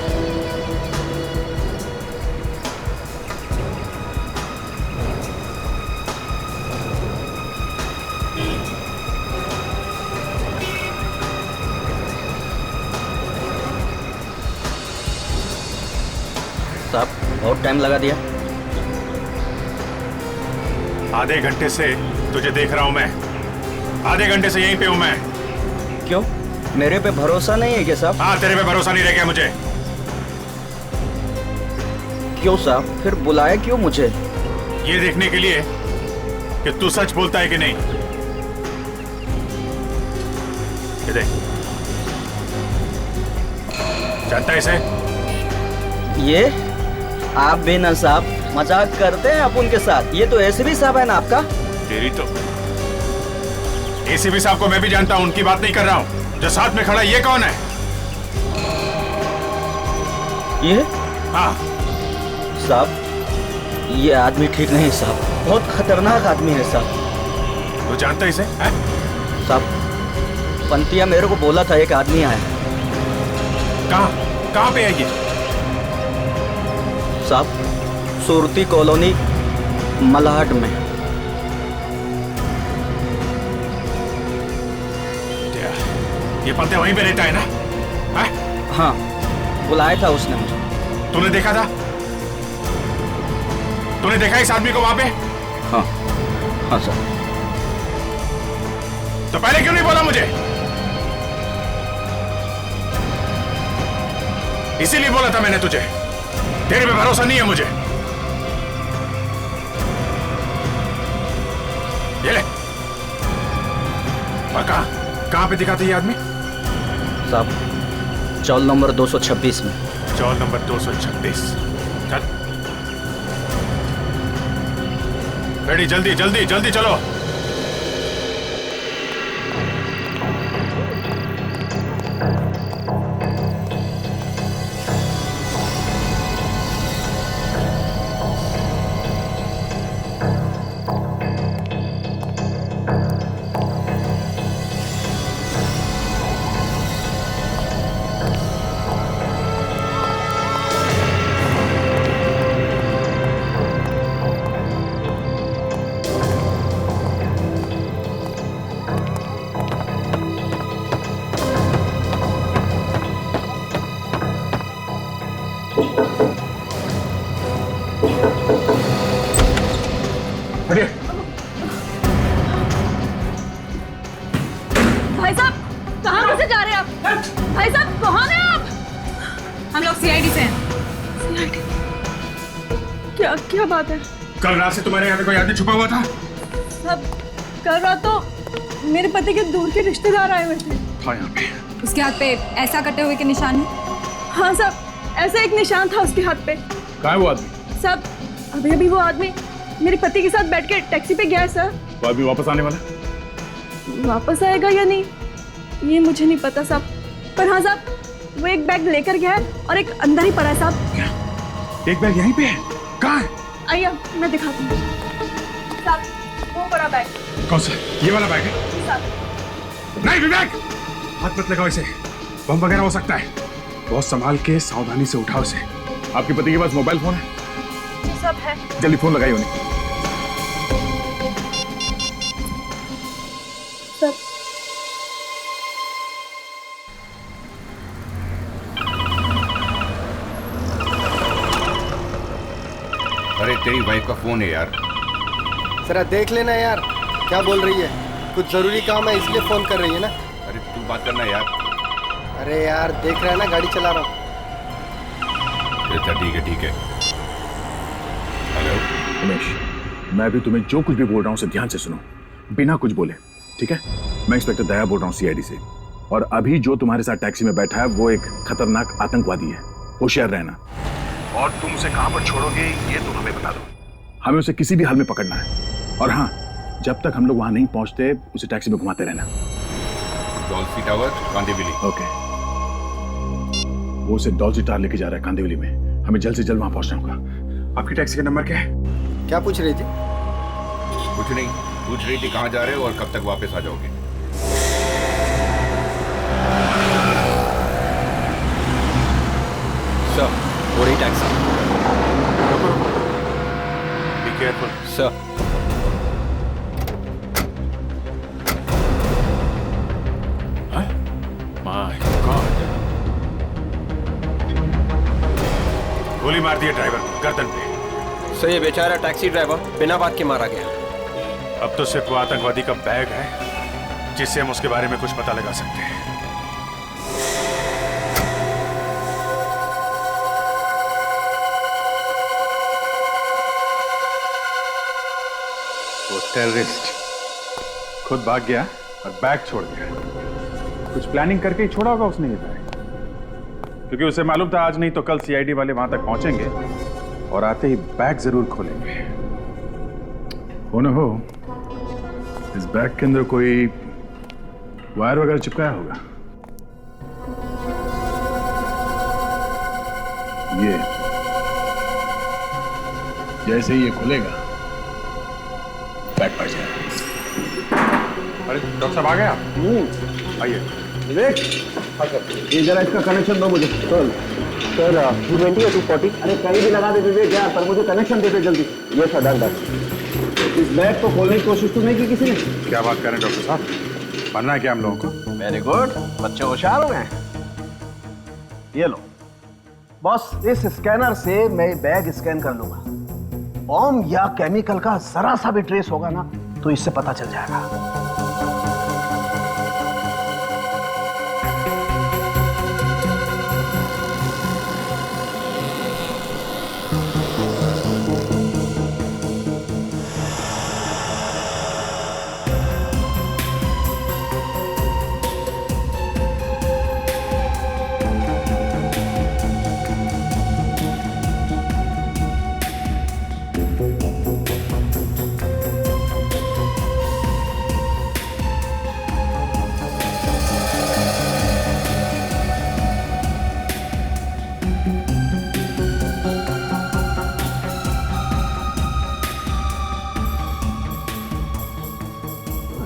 साहब बहुत टाइम लगा दिया।
आधे घंटे से तुझे देख रहा हूं मैं, आधे घंटे से यहीं पे हूं मैं।
क्यों, मेरे पे भरोसा नहीं है क्या साहब?
हाँ, तेरे पे भरोसा नहीं रह गया मुझे।
क्यों साहब, फिर बुलाया क्यों मुझे?
ये देखने के लिए कि तू सच बोलता है कि नहीं। ये देख, जानता है इसे?
ये आप भी ना साहब मजाक करते हैं आप उनके साथ। ये तो एसीपी साहब है ना आपका।
तेरी तो एसीपी साहब को मैं भी जानता हूं, उनकी बात नहीं कर रहा हूं। जो साथ में खड़ा ये कौन है?
ये?
हाँ
साहब ये आदमी ठीक नहीं साहब, बहुत खतरनाक आदमी है साहब।
तू जानता है इसे?
साहब पंतिया मेरे को बोला था एक आदमी आया।
कहाँ पे है ये?
साहब सुरती कॉलोनी मलाहट में।
ये पंते वहीं पे रहता है ना? है?
हाँ बुलाया था उसने मुझे।
तूने देखा था? तूने देखा इस आदमी को वहां पे?
हाँ हाँ सर।
तो पहले क्यों नहीं बोला मुझे? इसीलिए बोला था मैंने तुझे, तेरे पे भरोसा नहीं है मुझे। ये ले। और कहां पे दिखा था ये आदमी?
साहब चौल नंबर 226 में।
चौल नंबर 226। चल रेडी, जल्दी जल्दी जल्दी चलो।
भाई साहब कहाँ से जा रहे हैं आप? भाई साहब कौन है आप? हम लोग सीआईडी से हैं। सीआईडी? क्या क्या बात है?
कल रात से तुम्हारे यहाँ पे कोई आदमी छुपा हुआ था?
साहब कल रात तो मेरे पति के दूर के रिश्तेदार आए हुए थे।
हाँ यहाँ पे।
उसके हाथ पे ऐसा कटे हुए के निशान है?
हाँ साहब ऐसा एक निशान था उसके हाथ पे।
कहाँ है वो आदमी?
साहब अभी अभी वो आदमी मेरे पति के साथ बैठ के टैक्सी पे गया है सर।
वो आदमी वापस आने वाला?
वापस आएगा या नहीं ये मुझे नहीं पता साहब, पर हाँ साहब वो एक बैग लेकर गया है और एक अंदर ही पड़ा है साहब।
एक बैग यहीं पे है? कहाँ है?
आइए मैं दिखाती हूँ साहब, वो बड़ा बैग।
कौन सा? ये वाला बैग है?
साहब
नहीं विवेक, हाथ मत लगाओ इसे, बम वगैरह हो सकता है। बहुत संभाल के सावधानी से उठाओ इसे। आपके पति के पास मोबाइल फोन है?
सब है।
जल्दी फोन लगाइए उन्हें।
सब
अरे तेरी वाइफ का फोन है यार।
जरा देख लेना यार क्या बोल रही है, कुछ जरूरी काम है इसलिए फोन कर रही है ना।
अरे तू बात करना यार।
अरे यार देख रहा है ना गाड़ी चला रहा हूँ।
अच्छा ठीक है ठीक है। हेलो
उमेश, मैं भी तुम्हें जो कुछ भी बोल रहा हूँ उसे ध्यान से सुनो, बिना कुछ बोले, ठीक है? मैं इंस्पेक्टर दया बोल रहा हूँ सीआईडी से, और अभी जो तुम्हारे साथ टैक्सी में बैठा है वो एक खतरनाक आतंकवादी है, होशियार रहना। और तुम उसे कहां पर छोड़ोगे ये तुम हमें बता दो, हमें उसे किसी भी हाल में पकड़ना है। और हाँ, जब तक हम लोग वहां नहीं पहुंचते उसे टैक्सी में घुमाते रहना।
डॉल्फी टावर कांदिवली।
ओके, वो उसे डॉल्फी टावर लेके जा रहा है कांदिवली में, हमें जल्द से जल्द वहां पहुंचना होगा। आपकी टैक्सी का नंबर क्या है?
क्या पूछ रही थी?
कुछ नहीं, पूछ रही थी कहाँ जा रहे हो और कब तक वापस आ जाओगे।
सर वो रही taxi.
Be careful
sir.
My God, गोली मार दिया ड्राइवर को गर्दन पे।
सर ये बेचारा टैक्सी ड्राइवर बिना बात के मारा गया।
अब तो सिर्फ वो आतंकवादी का बैग है जिससे हम उसके बारे में कुछ पता लगा सकते हैं। वो टेररिस्ट खुद भाग गया और बैग छोड़ गया। कुछ प्लानिंग करके ही छोड़ा होगा उसने ये बैग, क्योंकि उसे मालूम था आज नहीं तो कल सीआईडी वाले वहां तक पहुंचेंगे और आते ही बैग जरूर खोलेंगे। हो न हो इस बैग के अंदर कोई वायर वगैरह चिपकाया होगा। ये जैसे ही ये खुलेगा बैग फट जाएगा। अरे डॉक्टर साहब आ गए आप? आइए।
विवेक, ये जरा इसका कनेक्शन दो मुझे। सर 220 या 240? अरे कहीं भी लगा दे विवेक यार, पर मुझे कनेक्शन दे दे जल्दी। ये सर डन। इस बैग को खोलने की कोशिश तो नहीं की किसी ने?
क्या बात कर रहे हैं डॉक्टर साहब, बनना है क्या हम लोगों को?
वेरी गुड, बच्चे होशियार हो गए। ये लो बॉस, इस स्कैनर से मैं बैग स्कैन कर लूंगा। बॉम्ब या केमिकल का जरा सा भी ट्रेस होगा ना तो इससे पता चल जाएगा।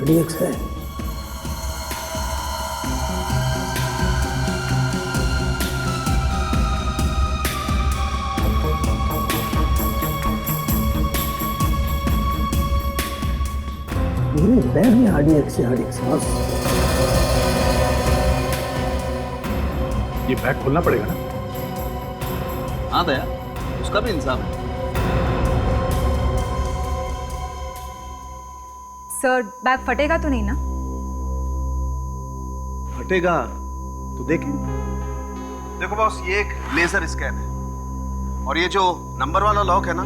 RDX है। मेरे बैग में RDX है। बस
ये बैग खोलना पड़ेगा ना?
हाँ दया, उसका भी इंतजाम है।
सर बैग फटेगा तो नहीं ना?
फटेगा तो देखें। देखो बॉस, ये एक लेजर स्कैन है और ये जो नंबर वाला लॉक है ना,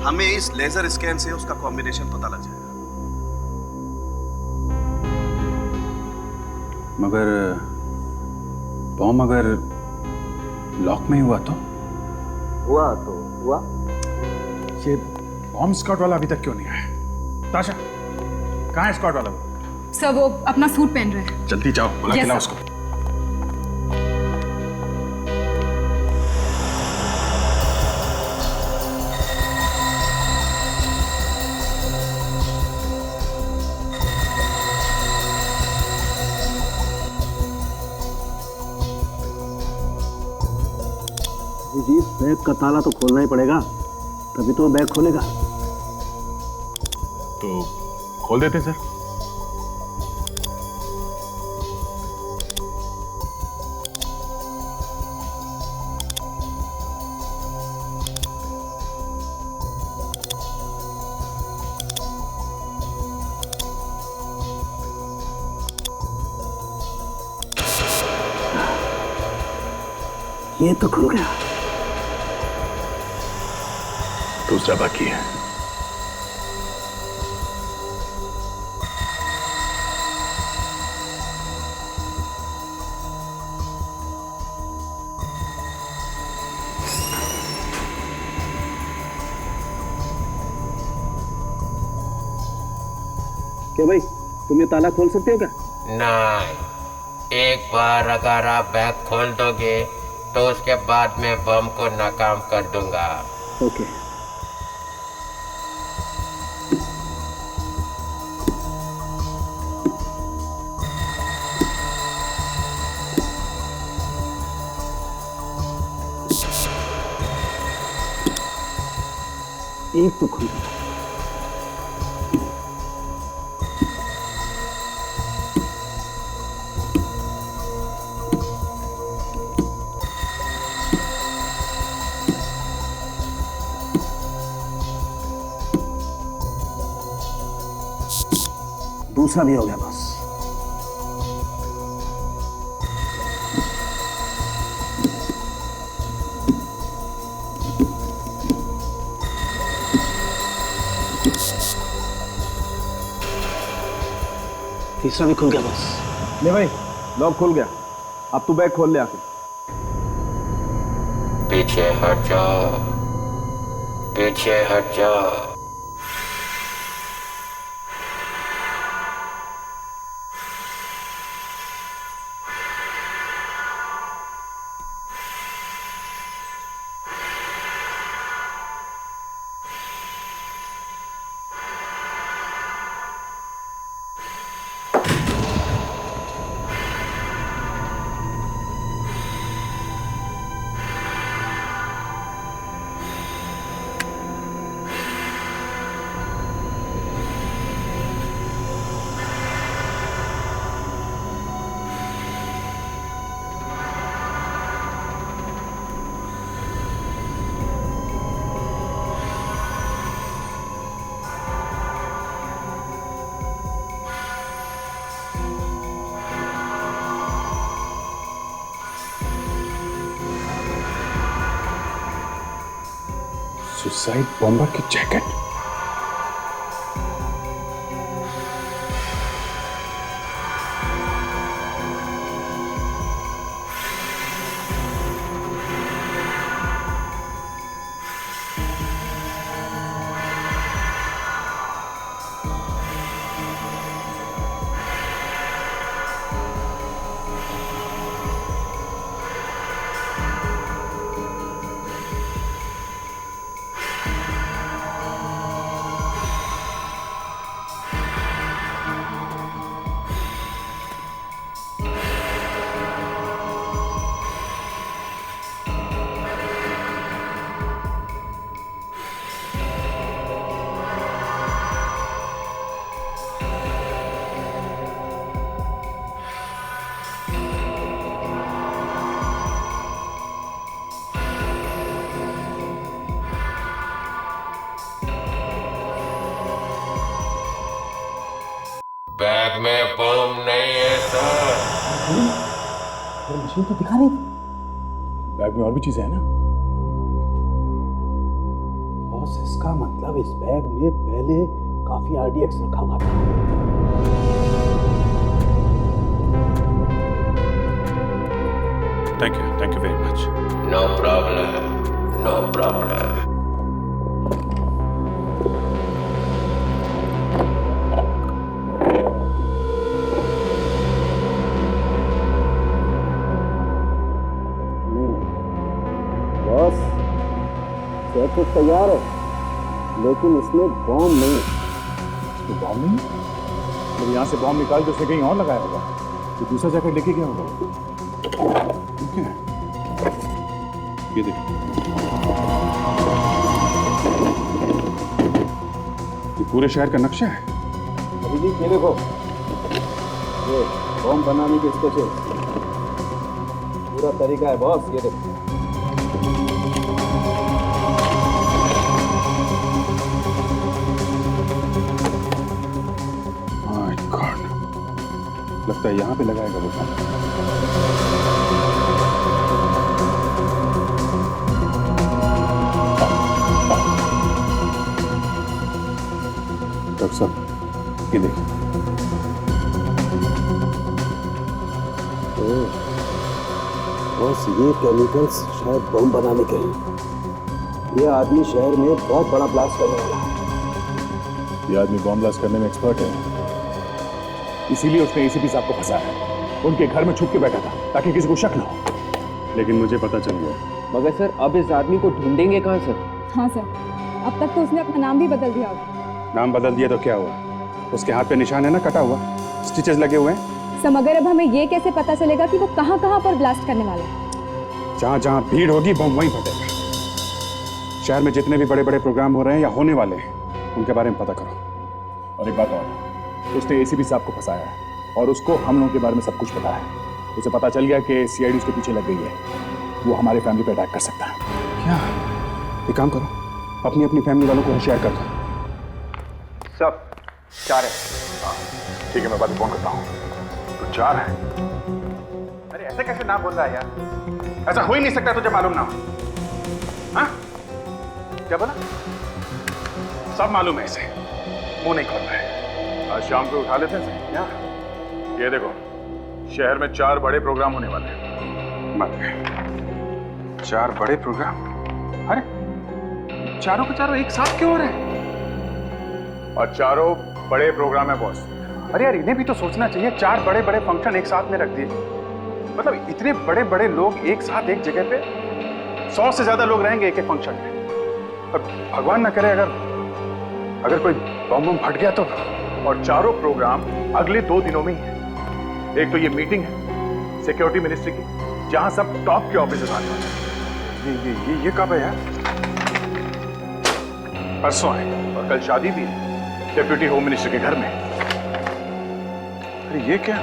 हमें इस लेजर स्कैन से उसका कॉम्बिनेशन पता लग जाएगा।
मगर बॉम्ब अगर लॉक में हुआ तो
हुआ
ये बॉम्ब स्क्वाड वाला अभी तक क्यों नहीं आया? ताशा, कहाँ है स्क्वाड वाला?
सर वो अपना सूट पहन रहे हैं।
जल्दी जाओ, बुला के लाओ उसको।
जी, बैग का ताला तो खोलना ही पड़ेगा, तभी तो बैग खोलेगा।
तो खोल देते सर।
ये तो खुल गया।
दूसरा बाकी है।
क्या भाई, तुम ये ताला खोल सकते हो क्या?
नहीं, एक बार अगर आप बैग खोल दोगे तो उसके बाद मैं बम को नाकाम कर दूंगा।
ओके।
एक तो खुल गया। दूसरा भी हो गया बस। तीसरा भी खुल गया बस।
ले भाई, लॉक खुल गया। अब तू बैग खोल ले आके।
पीछे हट जाओ, पीछे हट जाओ।
सुसाइड बॉम्बर की जैकेट।
बैग में बम नहीं है सर।
मशीन तो दिखा नहीं।
बैग में और भी चीजें हैं ना।
बॉस, इसका मतलब इस बैग में पहले काफी आरडीएक्स रखा हुआ था।
Thank you very much.
No problem, no problem.
Boss, jacket तैयार है, लेकिन इसमें बॉम्ब नहीं।
तो बॉम्ब नहीं? जब यहाँ से बॉम्ब निकाल के उसने कहीं और लगाया होगा। तो दूसरा जैकेट लेके गया होगा। ठीक है, ये देखो, ये पूरे शहर का नक्शा है।
अभी जी ये देखो, ये बॉम्ब बनाने के स्पेशल पूरा तरीका है बॉस। ये देखो,
माय गॉड, लगता है यहाँ पे लगाएगा वो बम। डॉक्टर साहब, ये देखिए।
बॉस, ये केमिकल्स शायद बम बनाने के हैं। ये आदमी शहर में बहुत बड़ा ब्लास्ट करने वाला है।
ये आदमी बॉम्ब ब्लास्ट करने में एक्सपर्ट है, इसीलिए उसने एसीपी साहब को फंसाया है। उनके घर में छुप के बैठा था ताकि किसी को शक न हो। लेकिन मुझे पता चल गया।
मगर सर, अब इस आदमी को ढूंढेंगे कहाँ सर?
हाँ सर, अब तक तो उसने अपना नाम भी बदल दिया होगा।
नाम बदल दिया तो क्या हुआ? उसके हाथ पे निशान है ना, कटा हुआ, स्टिचेस लगे हुए हैं।
सर, मगर अब हमें ये कैसे पता चलेगा कि वो कहाँ कहाँ पर ब्लास्ट करने वाला है?
जहाँ जहाँ भीड़ होगी बम वहीं फटेगा। शहर में जितने भी बड़े बड़े प्रोग्राम हो रहे हैं या होने वाले हैं उनके बारे में पता करो। और एक बात और, उसने एसीपी साहब को फंसाया है और उसको हम लोगों के बारे में सब कुछ पता है। उसे पता चल गया कि सीआईडी उसके पीछे लग गई है, वो हमारे फैमिली पे अटैक कर सकता है। क्या एक काम करो, अपनी अपनी फैमिली वालों को होशियार कर दो।
सब 4 है।
ठीक है, मैं बाद में फोन करता हूँ। तो 4 है? अरे ऐसे कैसे ना बोल रहा है यार, ऐसा हो ही नहीं सकता तुझे मालूम ना हो। हाँ क्या बोला? सब मालूम है इसे, मुंह नहीं खोल रहा है। आज शाम को उठा लेते हैं क्या? ये देखो, शहर में 4 बड़े प्रोग्राम होने वाले हैं। मत गए 4 बड़े प्रोग्राम? अरे चारों के चारों एक साथ क्यों हो रहे हैं? और चारों बड़े प्रोग्राम है बॉस। अरे यार इन्हें भी तो सोचना चाहिए, 4 बड़े बड़े फंक्शन एक साथ में रख दिए। मतलब इतने बड़े बड़े लोग एक साथ एक जगह पे, 100 से ज्यादा लोग रहेंगे एक एक फंक्शन में। और भगवान ना करे अगर कोई बम बम फट गया तो। और चारों प्रोग्राम अगले 2 दिनों में ही है। एक तो ये मीटिंग है सिक्योरिटी मिनिस्ट्री की, जहां सब टॉप के ऑफिसर्स आने वाले हैं। ये कब है यार? परसों है। और कल शादी भी है डिप्यूटी होम मिनिस्टर के घर में। अरे ये क्या?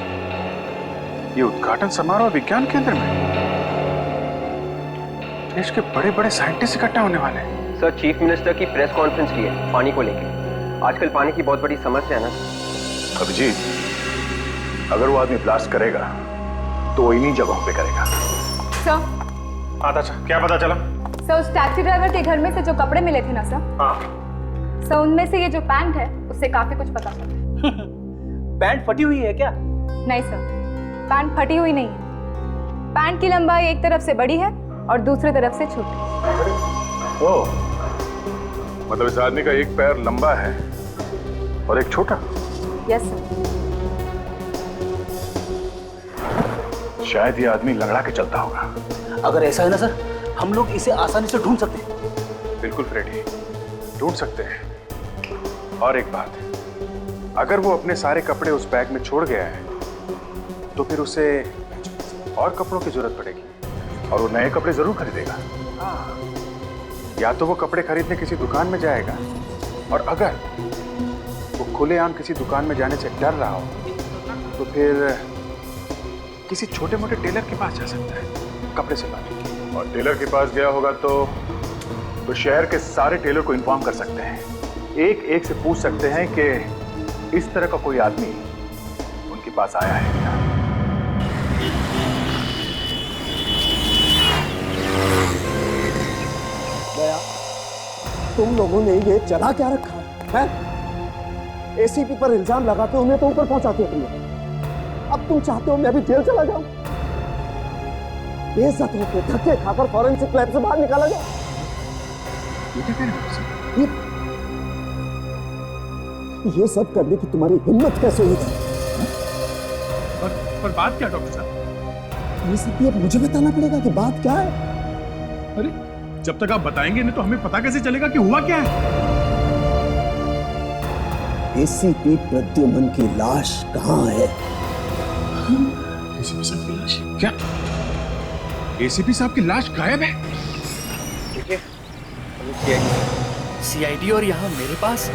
ये उद्घाटन समारोह विज्ञान केंद्र में। देश के बड़े बड़े साइंटिस्ट इकट्ठा होने वाले हैं।
सर, चीफ मिनिस्टर की प्रेस कॉन्फ्रेंस की है पानी को लेकर। आजकल पानी की बहुत बड़ी समस्या है ना।
अभिजीत, अगर वो आदमी ब्लास्ट करेगा तो इन्हीं जगहों पे करेगा।
सर।
हाँ अच्छा, क्या पता चला?
सर, उस टैक्सी ड्राइवर के घर में से जो कपड़े मिले थे ना सर,
हाँ
सर उनमें से ये जो पैंट है उससे काफी कुछ पता चला।
पैंट फटी हुई है क्या?
नहीं सर, पैंट फटी हुई नहीं है। पैंट की लंबाई एक तरफ से बड़ी है और दूसरी तरफ से छोटी।
ओह, मतलब इस आदमी का एक पैर लंबा है और एक छोटा।
Yes sir.
शायद ये आदमी लंगड़ा के चलता होगा।
अगर ऐसा है ना सर, हम लोग इसे आसानी से ढूंढ सकते हैं।
बिल्कुल फ्रेडी, ढूंढ सकते हैं। और एक बात, अगर वो अपने सारे कपड़े उस बैग में छोड़ गया है तो फिर उसे और कपड़ों की जरूरत पड़ेगी और वो नए कपड़े जरूर खरीदेगा। हाँ, या तो वो कपड़े खरीदने किसी दुकान में जाएगा, और अगर वो खुलेआम किसी दुकान में जाने से डर रहा हो तो फिर किसी छोटे मोटे टेलर के पास जा सकता है कपड़े सिलवाने के। और टेलर के पास गया होगा तो शहर के सारे टेलर को इन्फॉर्म कर सकते हैं, एक एक से पूछ सकते हैं कि इस तरह का कोई आदमी उनके पास आया है क्या।
दया, तुम लोगों ने ये चला क्या रखा है? एसीपी पर इल्जाम लगाते हो, उन्हें तो ऊपर पहुंचाते हो। अब तुम चाहते हो मैं अभी जेल चला जाऊं? बेइज्जत होकर धक्के खाकर फॉरेंसिक लैब से बाहर निकाला जाए? ये सब करने की तुम्हारी हिम्मत कैसे हुई?
पर बात क्या डॉक्टर साहब?
ये सब अब मुझे बताना पड़ेगा कि बात क्या है।
अरे जब तक आप बताएंगे नहीं तो हमें पता कैसे चलेगा कि हुआ क्या है?
एसीपी प्रद्युमन की लाश कहाँ है?
एसीपी साहब की लाश? क्या एसीपी साहब की लाश गायब है?
ठीक है,
सीआईडी और यहाँ मेरे पास।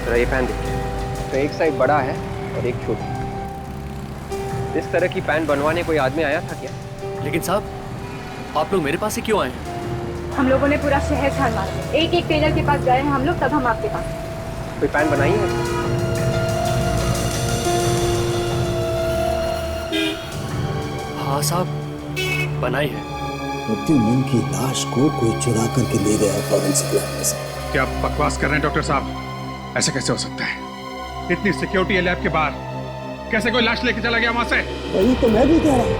जरा ये पैन देखिए, तो एक साइड बड़ा है और एक छोटी। इस तरह की पैन बनवाने कोई आदमी आया था क्या?
लेकिन साहब, आप लोग मेरे पास ही क्यों आए?
हम लोगों ने पूरा शहर छान मारा, एक एक टेलर के पास गए हैं हम लोग, तब हम आपके पास।
कोई पैन बनाई है?
हाँ साहब, बनाई है।
प्रद्युमन की लाश को कोई चुरा करके ले गया फॉरेंसिक लैब से।
क्या आप बकवास कर रहे हैं डॉक्टर साहब? ऐसा कैसे हो सकता है? इतनी सिक्योरिटी लैब के बाहर कैसे कोई लाश लेके चला गया वहां से?
वही तो मैं भी कह रहा हूं।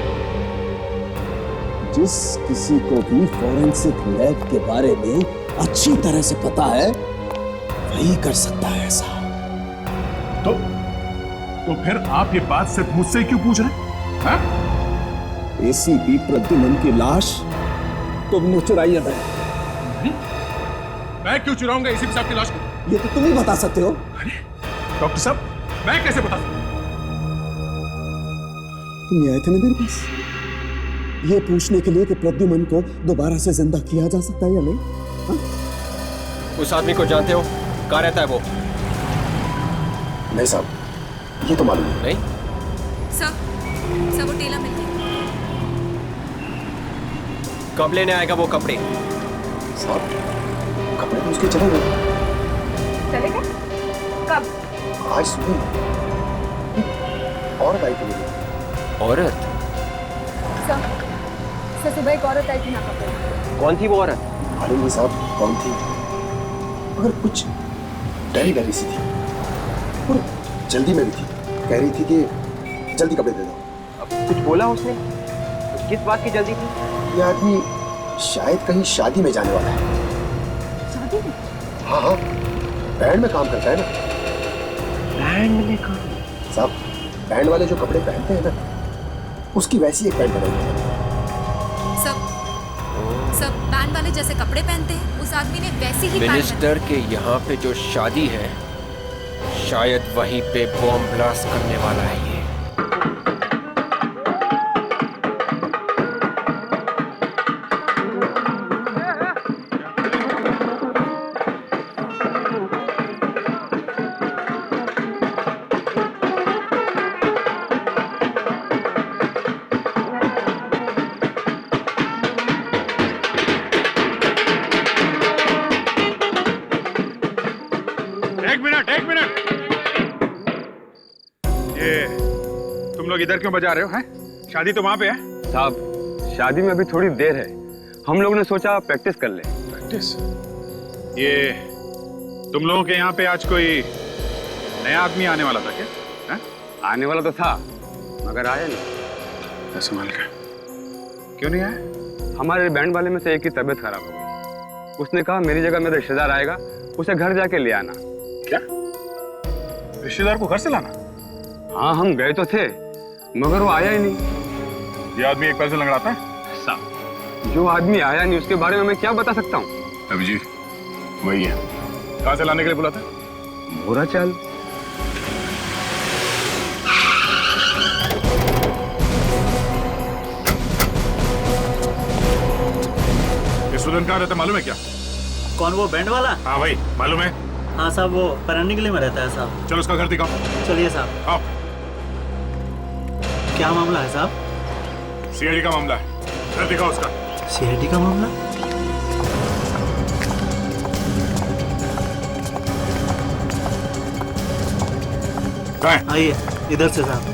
जिस किसी को भी फॉरेंसिक लैब के बारे में अच्छी तरह से पता है वही कर सकता है ऐसा।
तो फिर आप ये बात सिर्फ मुझसे क्यों पूछ रहे हैं?
एसीपी प्रद्युमन की लाश तुमने चुराई है।
मैं क्यों चुराऊंगा एसीपी साहब की लाश को?
ये तो तुम ही बता सकते हो।
अरे डॉक्टर साहब, मैं कैसे बता सकता?
तुम आए थे ना मेरे पास ये पूछने के लिए कि प्रद्युमन को दोबारा से जिंदा किया जा सकता है या नहीं? हाँ?
उस आदमी को जानते हो? कहाँ रहता है वो?
नहीं साहब, ये तो मालूम
नहीं।
सर वो टेलर मिल गया।
कब लेने आएगा वो कपड़े?
साहब कपड़े तो उसके चले गए।
चले गए? कब?
आज सुबह औरत आई थी।
औरत?
सर सुबह एक औरत आई थी ना कपड़े।
कौन थी वो औरत?
मालूम नहीं साहब कौन थी, मगर कुछ डरी डरी सी थी और जल्दी में भी थी। कह रही थी कि जल्दी कपड़े दे दो।
अब कुछ बोला उसने? किस बात की जल्दी थी?
ये आदमी शायद कहीं शादी में जाने वाला है।
शादी में?
हाँ, बैंड में काम करता है ना।
बैंड में काम?
साहब बैंड वाले जो कपड़े पहनते हैं ना, उसकी वैसी एक पैंट बनाई है।
सब बैंड वाले जैसे कपड़े पहनते हैं, उस आदमी ने वैसी ही
मिनिस्टर के यहाँ पे जो शादी है, शायद वहीं पे बॉम्ब ब्लास्ट करने वाला है ये।
एक मिनट। ये तुम लोग इधर क्यों बजा रहे हो? हैं? शादी तो वहां पे है।
साहब शादी में अभी थोड़ी देर है, हम लोगों ने सोचा प्रैक्टिस कर ले।
प्रैक्टिस? ये तुम लोगों के यहाँ पे आज कोई नया आदमी आने वाला था क्या? है?
आने वाला तो था मगर आया नहीं।
संभाल कर। क्यों नहीं आया?
हमारे बैंड वाले में से एक की तबीयत खराब हो गई। उसने कहा मेरी जगह मेरा रिश्तेदार आएगा, उसे घर जाके ले आना।
क्या? रिश्तेदार को घर से लाना?
हाँ हम गए तो थे मगर वो आया ही नहीं।
ये आदमी एक पैर से लंगड़ाता है?
साहब जो आदमी आया नहीं उसके बारे में मैं क्या बता सकता हूँ?
अभिजीत वही है। कहाँ से लाने के लिए बुलाता?
बुरा चाल।
ये सुदन कहाँ रहता मालूम है क्या?
कौन, वो बैंड वाला?
हाँ भाई मालूम है।
हाँ साहब वो परानी गली में रहता है साहब।
चलो उसका घर दिखाओ।
चलिए साहब।
आओ।
क्या मामला है साहब?
सीआईडी का मामला है, घर दिखाओ उसका।
सीआईडी का मामला? आइए इधर से साहब।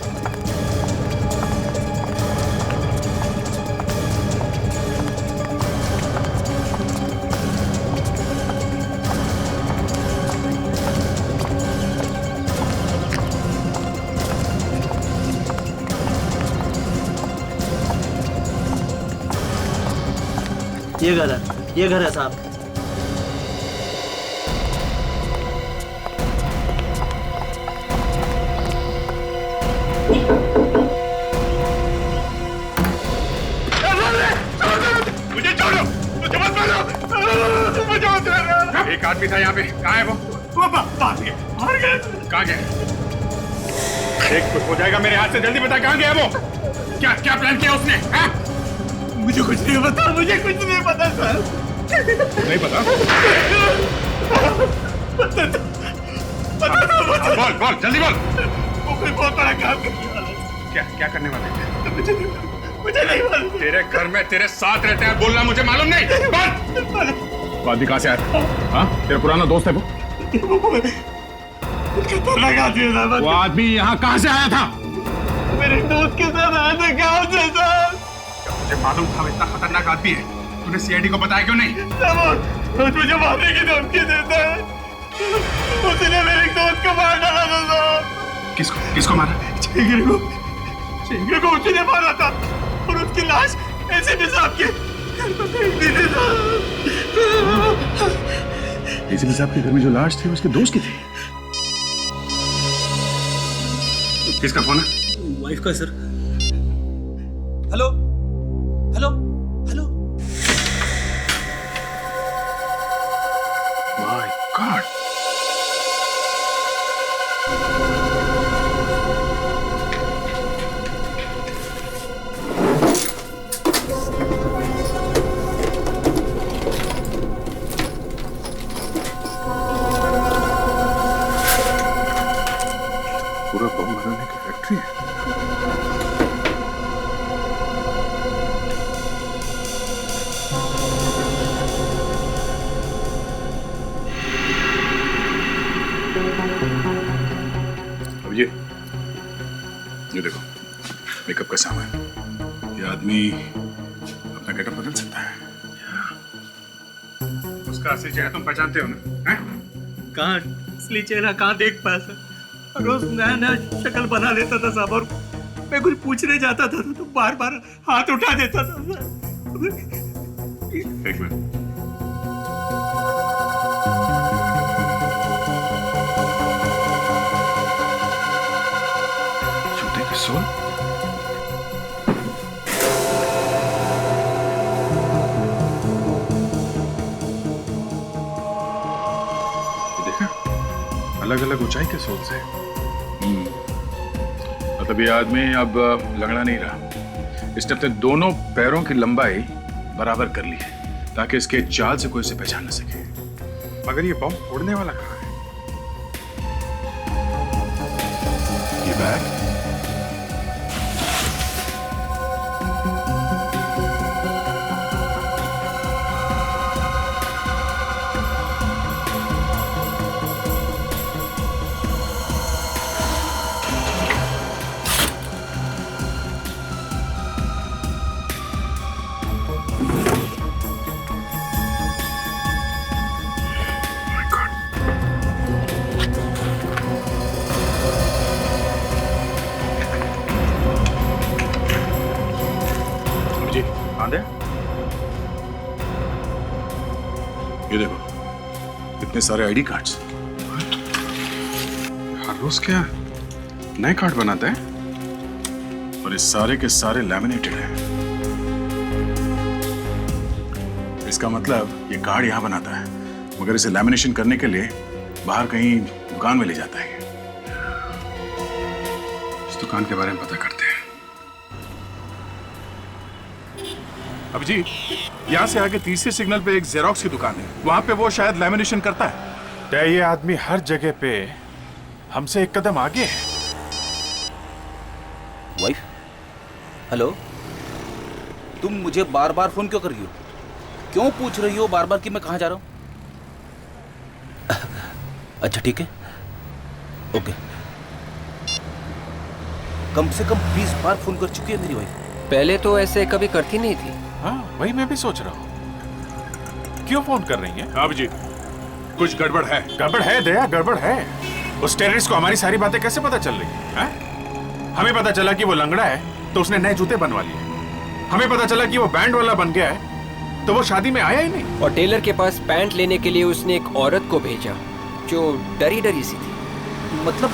ये घर है साहब।
मुझे छोड़ो, मुझे मत मारो, मुझे मत मारो। एक आदमी था यहाँ पे, कहाँ है वो? भाग गया। कहाँ गया? एक कुछ हो जाएगा मेरे हाथ से, जल्दी बता कहाँ गया वो? क्या क्या प्लान किया उसने? हाँ? मुझे कुछ नहीं पता, मुझे कुछ नहीं पता सर। नहीं पता? बोल बोल जल्दी बोल। वो कोई बहुत बड़ा काम करने वाला है। क्या क्या करने वाले थे? मुझे नहीं मालूम। तेरे घर में तेरे साथ रहते हैं, बोलना मुझे मालूम नहीं। बोल। बात भी कहाँ से आया? हाँ तेरा पुराना दोस्त है वो? खतरनाक आदमी है। वो आदमी यहाँ कहाँ से आया था? मेरे दोस्त के साथ आया था गाँव से सर। मुझे मालूम था इतना खतरनाक आदमी है, तूने सीआईडी को बताया क्यों नहीं? मुझे मारने की धमकी देता है। उसने मेरे दोस्त को मार डाला था साहब। किसको किसको मारा? चेंगरे को उसने मारा था और उसकी लाश एसीपी साहब के घर पर फेंक दी थी साहब। एसीपी साहब के घर में जो लाश थी उसके दोस्त की थी? किसका फोन है?
वाइफ का sir.
Hello hello hello.
My God.
पूरा बम बनाने की फैक्ट्री है। अब ये देखो मेकअप का सामान। ये आदमी अपना गेटअप बदल सकता है। उसका असली चेहरा तुम पहचानते हो ना?
कहाँ असली चेहरा कहाँ देख पाया सर। रोज नया नया शक्ल बना लेता था साहब, और मैं कुछ पूछने जाता था तो बार बार हाथ उठा देता था सर।
एक मिनट। जूते की सोल? अलग अलग ऊंचाई के सोल्स हैं। मतलब ये आदमी अब लंगड़ा नहीं रहा। इसने अपने दोनों पैरों की लंबाई बराबर कर ली है ताकि इसके चाल से कोई इसे पहचान न सके। मगर ये बम उड़ने वाला कहाँ है? ये बैग? ये देखो इतने सारे आईडी कार्ड्स। हर रोज क्या नए कार्ड बनाते हैं और ये सारे के सारे लैमिनेटेड हैं। इसका मतलब ये कार्ड यहां बनाता है मगर इसे लैमिनेशन करने के लिए बाहर कहीं दुकान में ले जाता है। इस दुकान के बारे में पता करते हैं। अब जी यहाँ से आगे तीसरे सिग्नल पे एक जेरोक्स की दुकान है, वहां पे वो शायद लैमिनेशन करता है। तो ये आदमी हर जगह पे हमसे एक कदम आगे है।
वाइफ, हेलो, तुम मुझे बार बार फोन क्यों कर रही हो? क्यों पूछ रही हो बार बार कि मैं कहाँ जा रहा हूँ? अच्छा ठीक है, ओके। कम से कम 20 बार फोन कर चुकी है मेरी वाइफ।
पहले तो ऐसे कभी करती नहीं थी।
हाँ वही मैं भी सोच रहा हूँ, क्यों फोन कर रही है? अब जी कुछ गड़बड़ है। गड़बड़ है दया, गड़बड़ है। उस टेररिस्ट को हमारी सारी बातें कैसे पता चल रही है? हमें पता चला कि वो लंगड़ा है तो उसने नए जूते बनवा लिए। हमें पता चला कि वो बैंड वाला बन गया है तो वो शादी में आया ही नहीं।
और टेलर के पास पैंट लेने के लिए उसने एक औरत को भेजा जो डरी डरी सी थी।
मतलब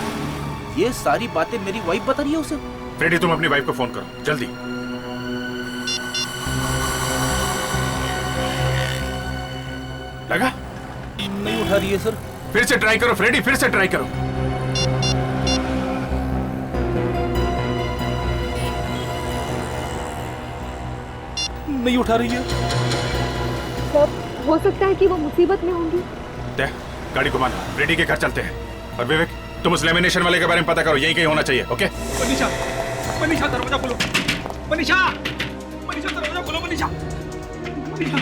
ये सारी बातें मेरी वाइफ बता रही है उसे?
फ्रेडी तुम अपनी वाइफ को फोन करो जल्दी। लगा?
नहीं उठा रही है सर।
फिर से ट्राई करो फ्रेडी, फिर से ट्राई करो।
नहीं उठा रही है।
सर हो सकता है कि वो मुसीबत में होंगी।
देख गाड़ी घुमा लो, फ्रेडी के घर चलते हैं। और विवेक तुम उस लेमिनेशन वाले के बारे में पता करो, यही कहीं होना चाहिए। ओके
मनीषा, मनीषा दरवाजा खोलो। मनीषा, मनीषा दरवाजा खोलो। मनीषा, मनीषा,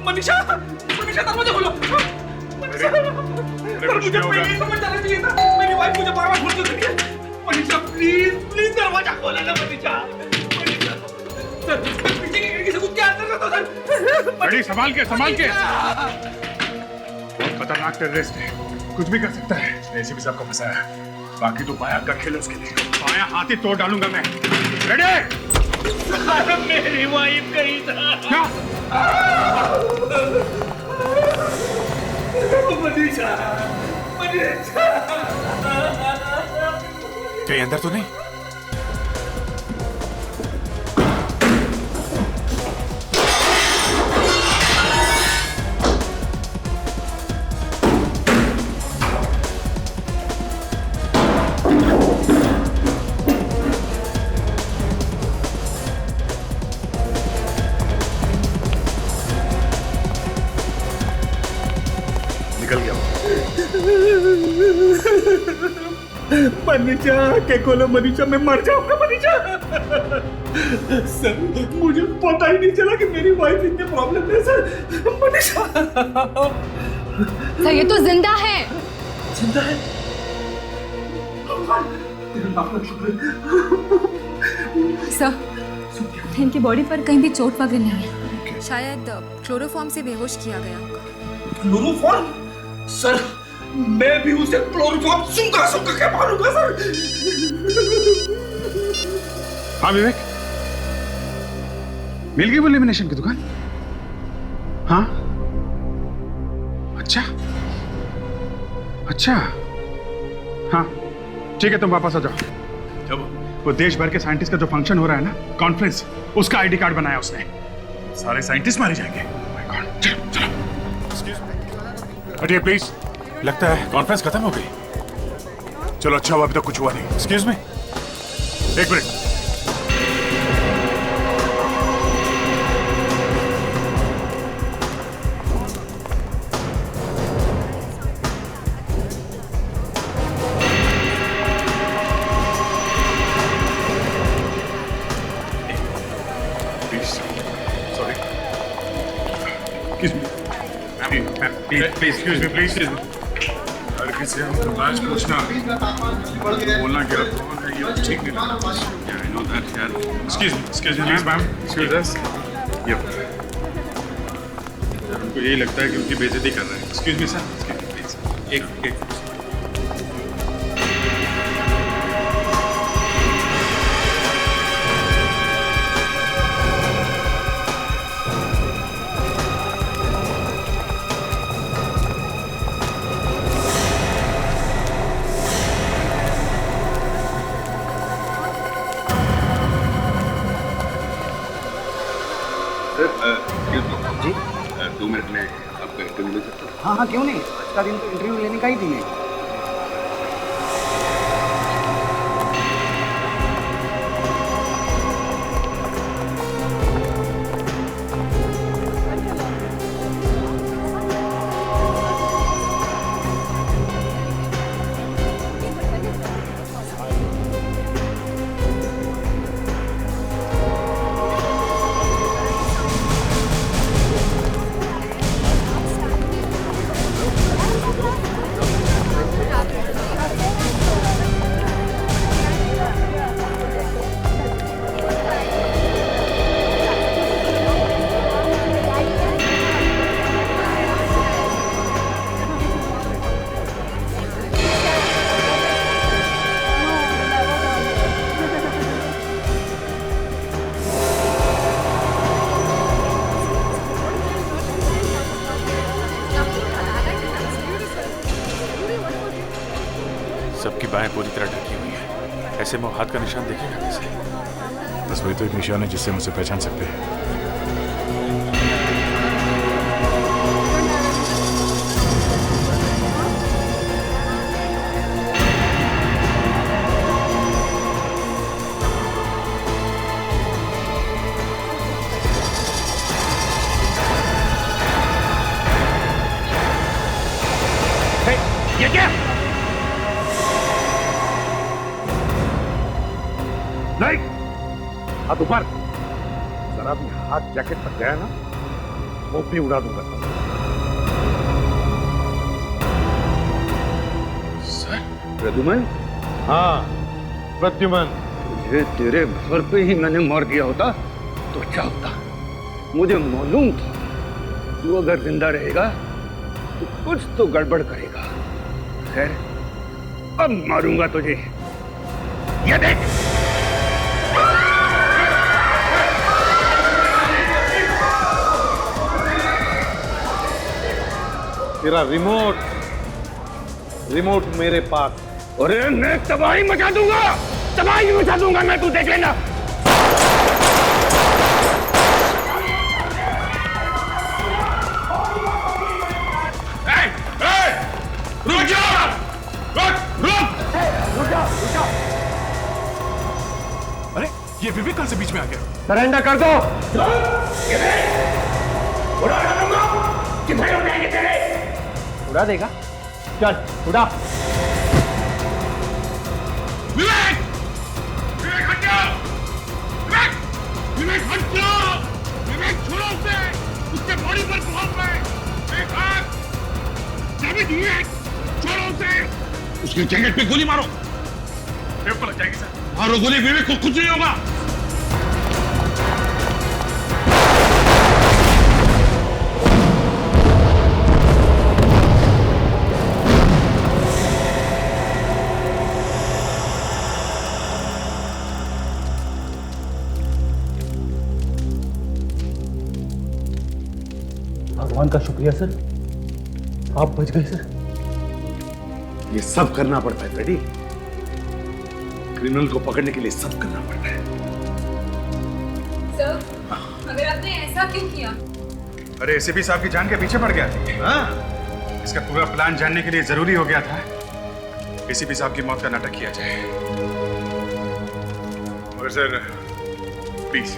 मनीषा, मनीषा दरवाजा खोलो। मनीषा, सर मुझे पहले ही समझ जाना चाहिए था। मेरी वाइफ मुझे बार बार फोन क्यों कर रही है? मनीषा प्लीज प्लीज दरवाजा खोलो ना मनीषा। मनीषा, सर पीछे की खिड़की से कूद के अंदर कर दो सर।
गाड़ी संभाल के, संभाल के। बहुत खतरनाक टेररिस्ट है, कुछ भी कर सकता है। एसीपी साहब को फंसाया है, बाकी तो बाया का खेल उसके लिए। बाया हाथ ही तोड़ डालूंगा मैं। रेडी?
मेरी वाइफ कहीं था। मनीषा, मनीषा।
कहीं अंदर तो नहीं? निकल गया।
मनीषा के खोलो मनीषा, मैं मर जाऊंगा मनीषा। सर मुझे पता ही नहीं चला कि मेरी वाइफ इतने प्रॉब्लम है सर। मनीषा
सर ये तो जिंदा है।
जिंदा है?
सर इनकी बॉडी पर कहीं भी चोट वगैरह नहीं है। शायद क्लोरोफॉर्म से बेहोश किया गया होगा।
क्लोरोफॉर्म? सर मैं भी उसे क्लोरोफॉर्म सूंघा सूंघा के मारूंगा सर।
हाँ विवेक, मिल गई वो लेमिनेशन की दुकान? हाँ अच्छा अच्छा, हाँ ठीक है, तुम वापस आ जाओ। वो देश भर के साइंटिस्ट का जो फंक्शन हो रहा है ना, कॉन्फ्रेंस, उसका आईडी कार्ड बनाया उसने। सारे साइंटिस्ट मारे जाएंगे। माय गॉड, चलो चलो हटिए प्लीज। लगता है कॉन्फ्रेंस खत्म हो गई। चलो अच्छा हुआ अभी तक कुछ हुआ नहीं। एक्सक्यूज मी, एक minute. Please, excuse me, please. अगर किसी हमको लास्ट पूछना, बोलना कि आप कौन है, ये ठीक नहीं लगता। Yeah, I know that, यार। Excuse me, ma'am, excuse us. Yep. यार उनको यही लगता है कि उनकी बेइज्जती कर रहे हैं। Excuse me, sir. Excuse me, please. एक
हाँ हाँ क्यों नहीं, आज का दिन तो इंटरव्यू लेने का ही दिन है।
सबकी बाहें पूरी तरह ढकी हुई है, ऐसे में हाथ का निशान देखेगा कैसे? बस वही तो एक निशान है जिससे हम उसे पहचान सकते हैं।
ये क्या?
नहीं, हाथ ऊपर। जरा भी हाथ जैकेट तक गया ना, वो भी उड़ा दूंगा।
सर?
प्रद्युमन?
हाँ, प्रद्युमन।
तुझे तेरे घर पे ही मैंने मार दिया होता तो अच्छा होता। मुझे मालूम था तू अगर जिंदा रहेगा तो कुछ तो गड़बड़ करेगा। खैर, अब मारूंगा तुझे। ये देख।
तेरा रिमोट मेरे पास।
अरे मैं तबाही मचा दूंगा, तबाही मचा दूंगा मैं, तू देख लेना।
रुक जा!
अरे ये विवेक कल से बीच में आ गया।
सरेंडर कर दो।
उड़ा दूंगा, कितने उड़ाएंगे तेरे?
उड़ा देगा? चल उड़ा।
उसकी जैकेट पे गोली मारो। विवेक को लग जाएगी सर। मारो गोली, विवेक को कुछ नहीं होगा।
भगवान का शुक्रिया सर, आप बच गए सर।
ये सब करना पड़ता है फ्रेडी, क्रिमिनल को पकड़ने के लिए सब करना पड़ता है।
सर, मगर आपने ऐसा क्यों किया?
अरे एसीपी साहब की जान के पीछे पड़ गया था। हाँ? इसका पूरा प्लान जानने के लिए जरूरी हो गया था एसीपी साहब की मौत का नाटक किया जाए। और सर प्लीज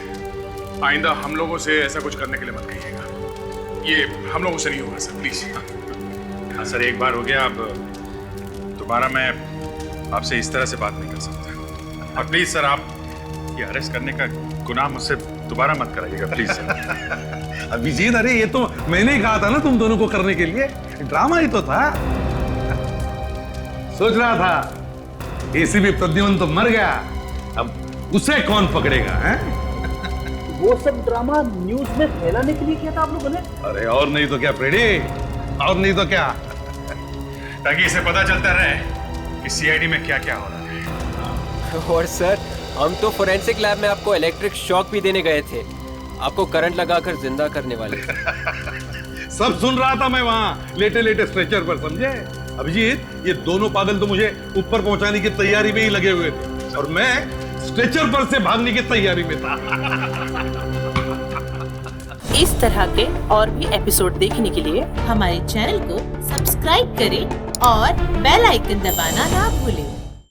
आइंदा हम लोगों से ऐसा कुछ करने के लिए मत कहिएगा, ये हम लोगों से नहीं होगा सर, प्लीज। हाँ सर, एक बार हो गया, अब दोबारा मैं आपसे इस तरह से बात नहीं कर सकता। और प्लीज सर, आप ये अरेस्ट करने का गुनाह मुझसे दोबारा मत कराइएगा, प्लीज सर।
अभिजीत, अरे ये तो मैंने ही कहा था ना तुम दोनों को करने के लिए, ड्रामा ही तो था। सोच रहा था एसीपी प्रद्युम्न तो मर गया, अब उसे कौन पकड़ेगा हैं?
वो सब ड्रामा न्यूज में फैलाने के लिए किया था आप लोगों ने?
अरे और नहीं तो क्या फ्रेडी, और नहीं तो क्या,
ताकि इसे पता चलता रहे कि सीआईडी में क्या क्या हो रहा है।
और सर, हम तो फोरेंसिक लैब में आपको इलेक्ट्रिक शॉक भी देने गए थे, आपको करंट लगाकर जिंदा करने वाले।
सब सुन रहा था मैं वहां लेटे लेटे स्ट्रेचर पर, समझे अभिजीत? ये दोनों पागल तो मुझे ऊपर पहुंचाने की तैयारी में ही लगे हुए थे और मैं स्ट्रेचर पर से भागने की तैयारी में था।
इस तरह के और भी एपिसोड देखने के लिए हमारे चैनल को सब्सक्राइब करें और बेल आइकन दबाना ना भूलें।